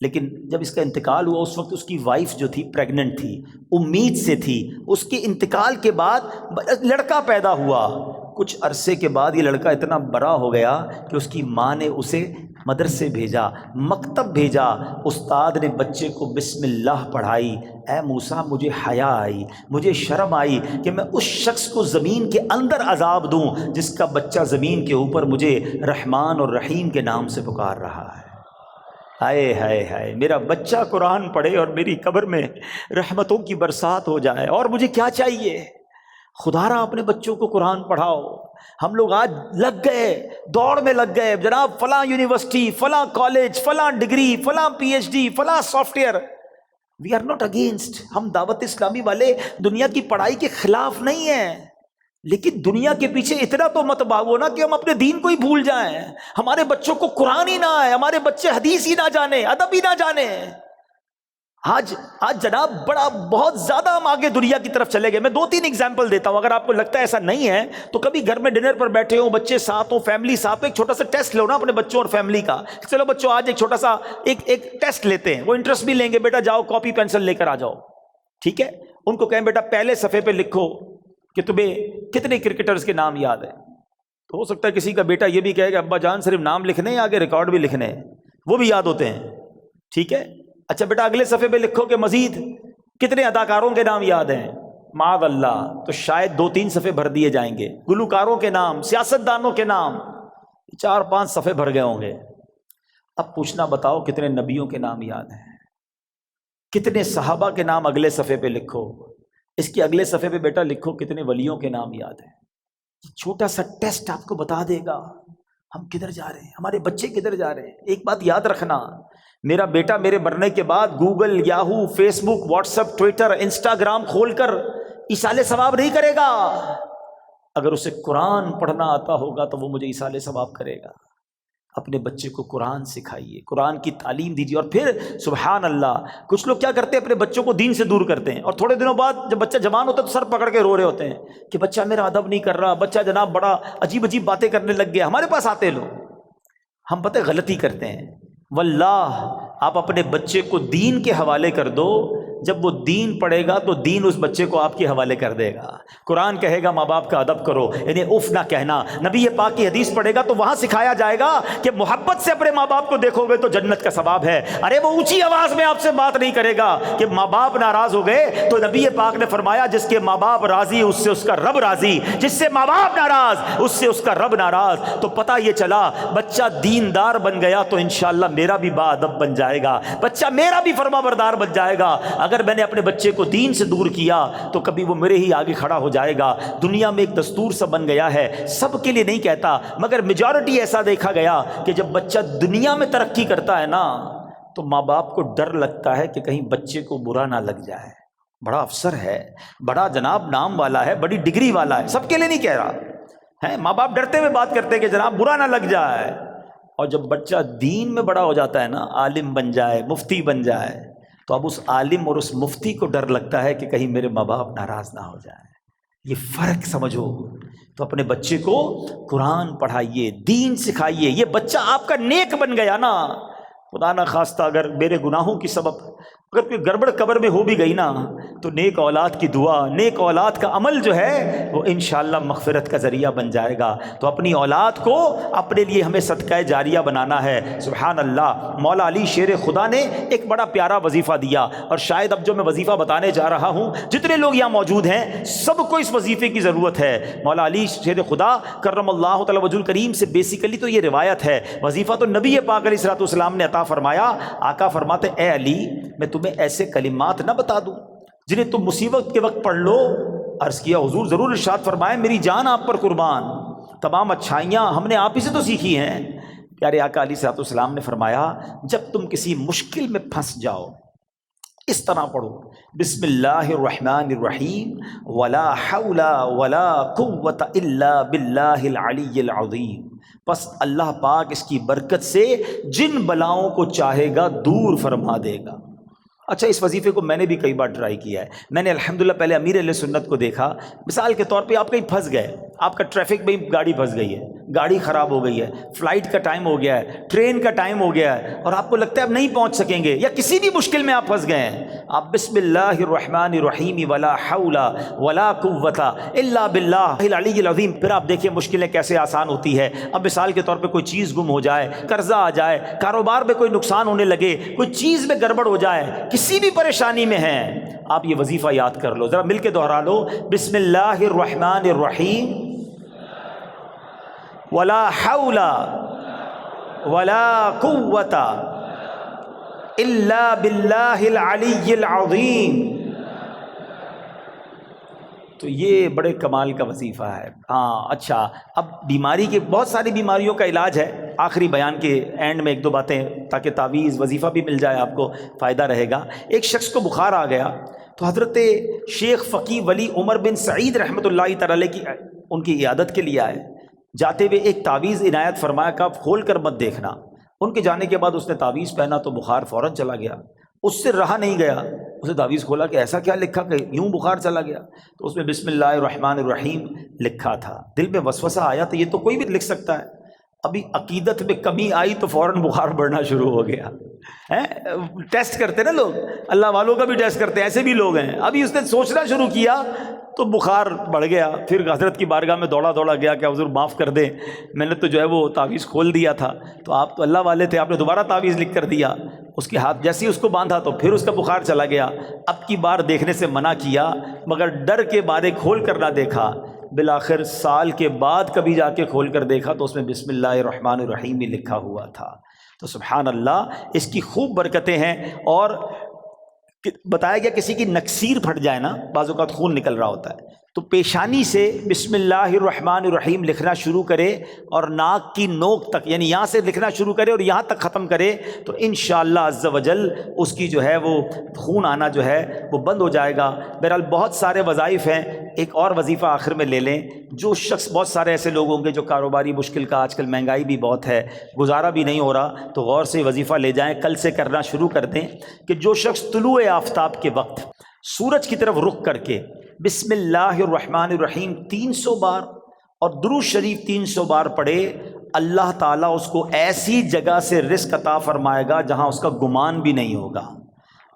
لیکن جب اس کا انتقال ہوا اس وقت اس کی وائف جو تھی پریگننٹ تھی، امید سے تھی، اس کے انتقال کے بعد لڑکا پیدا ہوا۔ کچھ عرصے کے بعد یہ لڑکا اتنا بڑا ہو گیا کہ اس کی ماں نے اسے مدرسے بھیجا، مکتب بھیجا، استاد نے بچے کو بسم اللہ پڑھائی۔ اے موسیٰ، مجھے حیا آئی، مجھے شرم آئی کہ میں اس شخص کو زمین کے اندر عذاب دوں جس کا بچہ زمین کے اوپر مجھے رحمان اور رحیم کے نام سے پکار رہا ہے۔ ہائے ہائے ہائے، میرا بچہ قرآن پڑھے اور میری قبر میں رحمتوں کی برسات ہو جائے، اور مجھے کیا چاہیے؟ خدا را اپنے بچوں کو قرآن پڑھاؤ۔ ہم لوگ آج لگ گئے، دوڑ میں لگ گئے، جناب فلاں یونیورسٹی، فلاں کالج، فلاں ڈگری، فلاں پی ایچ ڈی، فلاں software. We are not against, ہم دعوت اسلامی والے دنیا کی پڑھائی کے خلاف نہیں ہیں، لیکن دنیا کے پیچھے اتنا تو مت بھاگو نا کہ ہم اپنے دین کو ہی بھول جائیں، ہمارے بچوں کو قرآن ہی نہ آئے، ہمارے بچے حدیث ہی نہ جانے، ادب ہی نہ جانے۔ آج جناب بہت زیادہ ہم آگے دنیا کی طرف چلے گئے۔ میں 2-3 ایگزامپل دیتا ہوں، اگر آپ کو لگتا ہے ایسا نہیں ہے تو کبھی گھر میں ڈنر پر بیٹھے ہوں، بچے ساتھ ہوں، فیملی ساتھ ہو، ایک چھوٹا سا ٹیسٹ لو نا اپنے بچوں اور فیملی کا، چلو بچوں آج ایک چھوٹا سا ایک ٹیسٹ لیتے ہیں، وہ انٹرسٹ بھی لیں گے، بیٹا جاؤ کاپی پینسل لے کر آ جاؤ، ٹھیک ہے؟ ان کو کہیں بیٹا پہلے صفحے پہ لکھو کہ تمہیں کتنے کرکٹرز کے نام یاد ہیں۔ تو ہو سکتا ہے کسی کا بیٹا یہ بھی کہے کہ ابا جان صرف نام لکھنے ہیں، آگے ریکارڈ بھی لکھنے ہیں، وہ بھی یاد ہوتے ہیں، ٹھیک ہے؟ اچھا بیٹا اگلے صفحے پہ لکھو کہ مزید کتنے اداکاروں کے نام یاد ہیں، معاذ اللہ، تو شاید 2-3 صفحے بھر دیے جائیں گے، گلوکاروں کے نام، سیاستدانوں کے نام 4-5 صفحے بھر گئے ہوں گے۔ اب پوچھنا بتاؤ کتنے نبیوں کے نام یاد ہیں، کتنے صحابہ کے نام اگلے صفحے پہ لکھو، اس کے اگلے صفحے پہ بیٹا لکھو کتنے ولیوں کے نام یاد ہیں۔ یہ چھوٹا سا ٹیسٹ آپ کو بتا دے گا ہم کدھر جا رہے ہیں، ہمارے بچے کدھر جا رہے ہیں۔ ایک بات یاد رکھنا، میرا بیٹا میرے مرنے کے بعد گوگل، یاہو، فیس بک، واٹس ایپ، ٹویٹر، انسٹاگرام کھول کر ایصال ثواب نہیں کرے گا، اگر اسے قرآن پڑھنا آتا ہوگا تو وہ مجھے ایصال ثواب کرے گا۔ اپنے بچے کو قرآن سکھائیے، قرآن کی تعلیم دیجیے، اور پھر سبحان اللہ کچھ لوگ کیا کرتے ہیں، اپنے بچوں کو دین سے دور کرتے ہیں، اور تھوڑے دنوں بعد جب بچہ جوان ہوتا ہے تو سر پکڑ کے رو رہے ہوتے ہیں کہ بچہ میرا ادب نہیں کر رہا، بچہ جناب بڑا عجیب عجیب باتیں کرنے لگ گیا۔ ہمارے پاس آتے لوگ، ہم پتہ غلطی کرتے ہیں۔ واللہ آپ اپنے بچے کو دین کے حوالے کر دو، جب وہ دین پڑھے گا تو دین اس بچے کو آپ کے حوالے کر دے گا۔ قرآن کہے گا ماں باپ کا ادب کرو، یعنی اف نہ کہنا۔ نبی پاک کی حدیث پڑھے گا تو وہاں سکھایا جائے گا کہ محبت سے اپنے ماں باپ کو دیکھو گے تو جنت کا ثواب ہے۔ ارے وہ اونچی آواز میں آپ سے بات نہیں کرے گا کہ ماں باپ ناراض ہو گئے، تو نبی پاک نے فرمایا جس کے ماں باپ راضی اس سے اس کا رب راضی، جس سے ماں باپ ناراض اس سے اس کا رب ناراض۔ تو پتہ یہ چلا بچہ دیندار بن گیا تو انشاءاللہ میرا بھی با ادب بن جائے گا، بچہ میرا بھی فرما بردار بن جائے گا۔ اگر میں نے اپنے بچے کو دین سے دور کیا تو کبھی وہ میرے ہی آگے کھڑا ہو جائے گا۔ دنیا میں ایک دستور سا بن گیا ہے، سب کے لیے نہیں کہتا مگر میجورٹی ایسا دیکھا گیا کہ جب بچہ دنیا میں ترقی کرتا ہے نا تو ماں باپ کو ڈر لگتا ہے کہ کہیں بچے کو برا نہ لگ جائے، بڑا افسر ہے، بڑا جناب نام والا ہے، بڑی ڈگری والا ہے، سب کے لیے نہیں کہہ رہا ہے، ماں باپ ڈرتے ہوئے بات کرتے ہیں کہ جناب برا نہ لگ جائے۔ اور جب بچہ دین میں بڑا ہو جاتا ہے نا، عالم بن جائے، مفتی بن جائے، تو اب اس عالم اور اس مفتی کو ڈر لگتا ہے کہ کہیں میرے ماں باپ ناراض نہ ہو جائیں۔ یہ فرق سمجھو۔ تو اپنے بچے کو قرآن پڑھائیے، دین سکھائیے، یہ بچہ آپ کا نیک بن گیا نا، خدا نہ خواستہ اگر میرے گناہوں کی سبب اگر کوئی گڑبڑ قبر میں ہو بھی گئی نا تو نیک اولاد کی دعا، نیک اولاد کا عمل جو ہے وہ انشاءاللہ مغفرت کا ذریعہ بن جائے گا۔ تو اپنی اولاد کو اپنے لیے ہمیں صدقہ جاریہ بنانا ہے۔ سبحان اللہ، مولا علی شیر خدا نے ایک بڑا پیارا وظیفہ دیا، اور شاید اب جو میں وظیفہ بتانے جا رہا ہوں جتنے لوگ یہاں موجود ہیں سب کو اس وظیفے کی ضرورت ہے۔ مولا علی شیر خدا کرم اللہ تعالی وجہ الکریم سے بیسیکلی تو یہ روایت ہے، وظیفہ تو نبی پاک علیہ الصلوۃ والسلام نے عطا فرمایا۔ آقا فرماتے اے علی میں تمہیں ایسے کلمات نہ بتا دوں جنہیں تم مصیبت کے وقت پڑھ لو؟ عرض کیا حضور ضرور، ارشاد فرمائے میری جان آپ پر قربان، تمام اچھائیاں ہم نے آپ ہی سے تو سیکھی ہیں۔ پیارے آقا علیہ الصلوۃ والسلام نے فرمایا جب تم کسی مشکل میں پھنس جاؤ اس طرح پڑھو، بسم اللہ الرحمن الرحیم ولا حول ولا قوت الا باللہ العلی العظیم۔ پس اللہ پاک اس کی برکت سے جن بلاؤں کو چاہے گا دور فرما دے گا۔ اچھا اس وظیفے کو میں نے بھی کئی بار ٹرائی کیا ہے۔ میں نے الحمدللہ پہلے امیر اہل سنت کو دیکھا، مثال کے طور پہ آپ کہیں پھنس گئے، آپ کا ٹریفک میں گاڑی پھنس گئی ہے، گاڑی خراب ہو گئی ہے، فلائٹ کا ٹائم ہو گیا ہے، ٹرین کا ٹائم ہو گیا ہے، اور آپ کو لگتا ہے اب نہیں پہنچ سکیں گے، یا کسی بھی مشکل میں آپ پھنس گئے ہیں، آپ بسم اللہ الرحمن الرحیم ولا حول ولا قوت الا باللہ العلی العظیم، پھر آپ دیکھیں مشکلیں کیسے آسان ہوتی ہے۔ اب مثال کے طور پہ کوئی چیز گم ہو جائے، قرضہ آ جائے، کاروبار میں کوئی نقصان ہونے لگے، کوئی چیز میں گڑبڑ ہو جائے، کسی بھی پریشانی میں ہیں، آپ یہ وظیفہ یاد کر لو، ذرا مل کے دوہرا لو، بسم اللہ الرحمن الرحیم ولا حول ولا قوت الا باللہ العلی العظیم۔ تو یہ بڑے کمال کا وظیفہ ہے۔ ہاں اچھا، اب بیماری کے بہت ساری بیماریوں کا علاج ہے، آخری بیان کے اینڈ میں ایک دو باتیں تاکہ تعویذ وظیفہ بھی مل جائے، آپ کو فائدہ رہے گا۔ ایک شخص کو بخار آ گیا تو حضرت شیخ فقی ولی عمر بن سعید رحمۃ اللہ تعالی علیہ کی ان کی عیادت کے لیے آئے، جاتے ہوئے ایک تعویذ عنایت فرمایا کہ آپ کھول کر مت دیکھنا۔ ان کے جانے کے بعد اس نے تعویذ پہنا تو بخار فوراً چلا گیا، اس سے رہا نہیں گیا، اسے تعویذ کھولا کہ ایسا کیا لکھا کہ یوں بخار چلا گیا، تو اس میں بسم اللہ الرحمن الرحیم لکھا تھا۔ دل میں وسوسہ آیا تو یہ تو کوئی بھی لکھ سکتا ہے، ابھی عقیدت میں کمی آئی تو فوراً بخار بڑھنا شروع ہو گیا۔ ٹیسٹ کرتے نا لوگ، اللہ والوں کا بھی ٹیسٹ کرتے ہیں، ایسے بھی لوگ ہیں۔ ابھی اس نے سوچنا شروع کیا تو بخار بڑھ گیا، پھر حضرت کی بارگاہ میں دوڑا گیا کہ حضور معاف کر دیں، میں نے تو جو ہے وہ تعویذ کھول دیا تھا، تو آپ تو اللہ والے تھے، آپ نے دوبارہ تعویذ لکھ کر دیا۔ اس کے ہاتھ جیسے ہی اس کو باندھا تو پھر اس کا بخار چلا گیا۔ اب کی بار دیکھنے سے منع کیا، مگر ڈر کے مارے کھول کر نہ دیکھا۔ بالآخر سال کے بعد کبھی جا کے کھول کر دیکھا تو اس میں بسم اللہ الرحمن الرحیم بھی لکھا ہوا تھا۔ تو سبحان اللہ، اس کی خوب برکتیں ہیں۔ اور بتایا گیا کسی کی نکسیر پھٹ جائے نا، بعض اوقات خون نکل رہا ہوتا ہے، تو پیشانی سے بسم اللہ الرحمن الرحیم لکھنا شروع کرے اور ناک کی نوک تک، یعنی یہاں سے لکھنا شروع کرے اور یہاں تک ختم کرے تو انشاءاللہ عز و جل اس کی جو ہے وہ خون آنا جو ہے وہ بند ہو جائے گا۔ بہرحال بہت سارے وظائف ہیں، ایک اور وظیفہ آخر میں لے لیں۔ جو شخص، بہت سارے ایسے لوگ ہوں گے جو کاروباری مشکل کا، آج کل مہنگائی بھی بہت ہے، گزارا بھی نہیں ہو رہا، تو غور سے وظیفہ لے جائیں، کل سے کرنا شروع کر دیں کہ جو شخص طلوع آفتاب کے وقت سورج کی طرف رخ کر کے بسم اللہ الرحمن الرحیم 300 بار اور درود شریف 300 بار پڑھے، اللہ تعالیٰ اس کو ایسی جگہ سے رزق عطا فرمائے گا جہاں اس کا گمان بھی نہیں ہوگا۔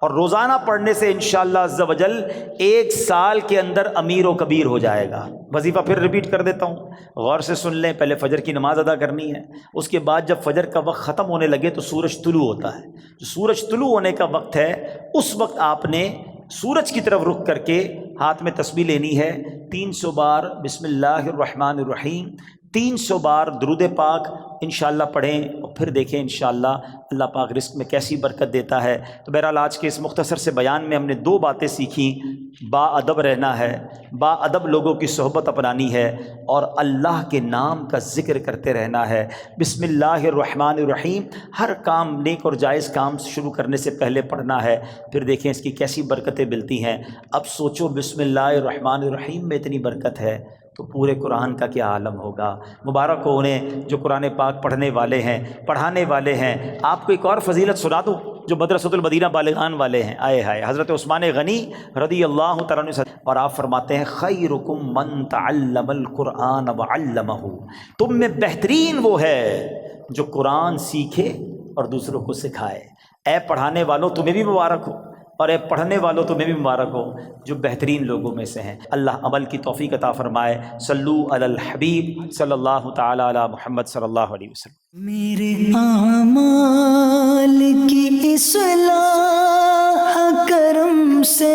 اور روزانہ پڑھنے سے انشاءاللہ عز و جل 1 سال کے اندر امیر و کبیر ہو جائے گا۔ وظیفہ پھر ریپیٹ کر دیتا ہوں، غور سے سن لیں۔ پہلے فجر کی نماز ادا کرنی ہے، اس کے بعد جب فجر کا وقت ختم ہونے لگے تو سورج طلوع ہوتا ہے، جو سورج طلوع ہونے کا وقت ہے اس وقت آپ نے سورج کی طرف رخ کر کے ہاتھ میں تسبیح لینی ہے، 300 بار بسم اللہ الرحمن الرحیم، 300 بار درود پاک انشاءاللہ پڑھیں، اور پھر دیکھیں انشاءاللہ اللہ پاک رزق میں کیسی برکت دیتا ہے۔ تو بہرحال آج کے اس مختصر سے بیان میں ہم نے 2 باتیں سیکھیں۔ با ادب رہنا ہے، با ادب لوگوں کی صحبت اپنانی ہے، اور اللہ کے نام کا ذکر کرتے رہنا ہے۔ بسم اللہ الرحمن الرحیم ہر کام، نیک اور جائز کام شروع کرنے سے پہلے پڑھنا ہے، پھر دیکھیں اس کی کیسی برکتیں ملتی ہیں۔ اب سوچو بسم اللہ الرحمن الرحیم میں اتنی برکت ہے تو پورے قرآن کا کیا عالم ہوگا۔ مبارک ہو انہیں جو قرآن پاک پڑھنے والے ہیں، پڑھانے والے ہیں۔ آپ کو ایک اور فضیلت سنا دوں جو مدرسۃ المدینہ بالغان والے ہیں، آئے ہائے، حضرت عثمان غنی رضی اللہ تعالیٰ عنہ، اور آپ فرماتے ہیں خیرکم من تعلم القرآن وعلمہ، تم میں بہترین وہ ہے جو قرآن سیکھے اور دوسروں کو سکھائے۔ اے پڑھانے والوں تمہیں بھی مبارک ہو، اور اے پڑھنے والوں تمہیں بھی مبارک ہو جو بہترین لوگوں میں سے ہیں۔ اللہ عمل کی توفیق عطا فرمائے۔ صلو علی الحبیب صلی اللہ تعالی علی محمد صلی اللہ علیہ وسلم۔ میرے اعمال کی اصلاح کرم سے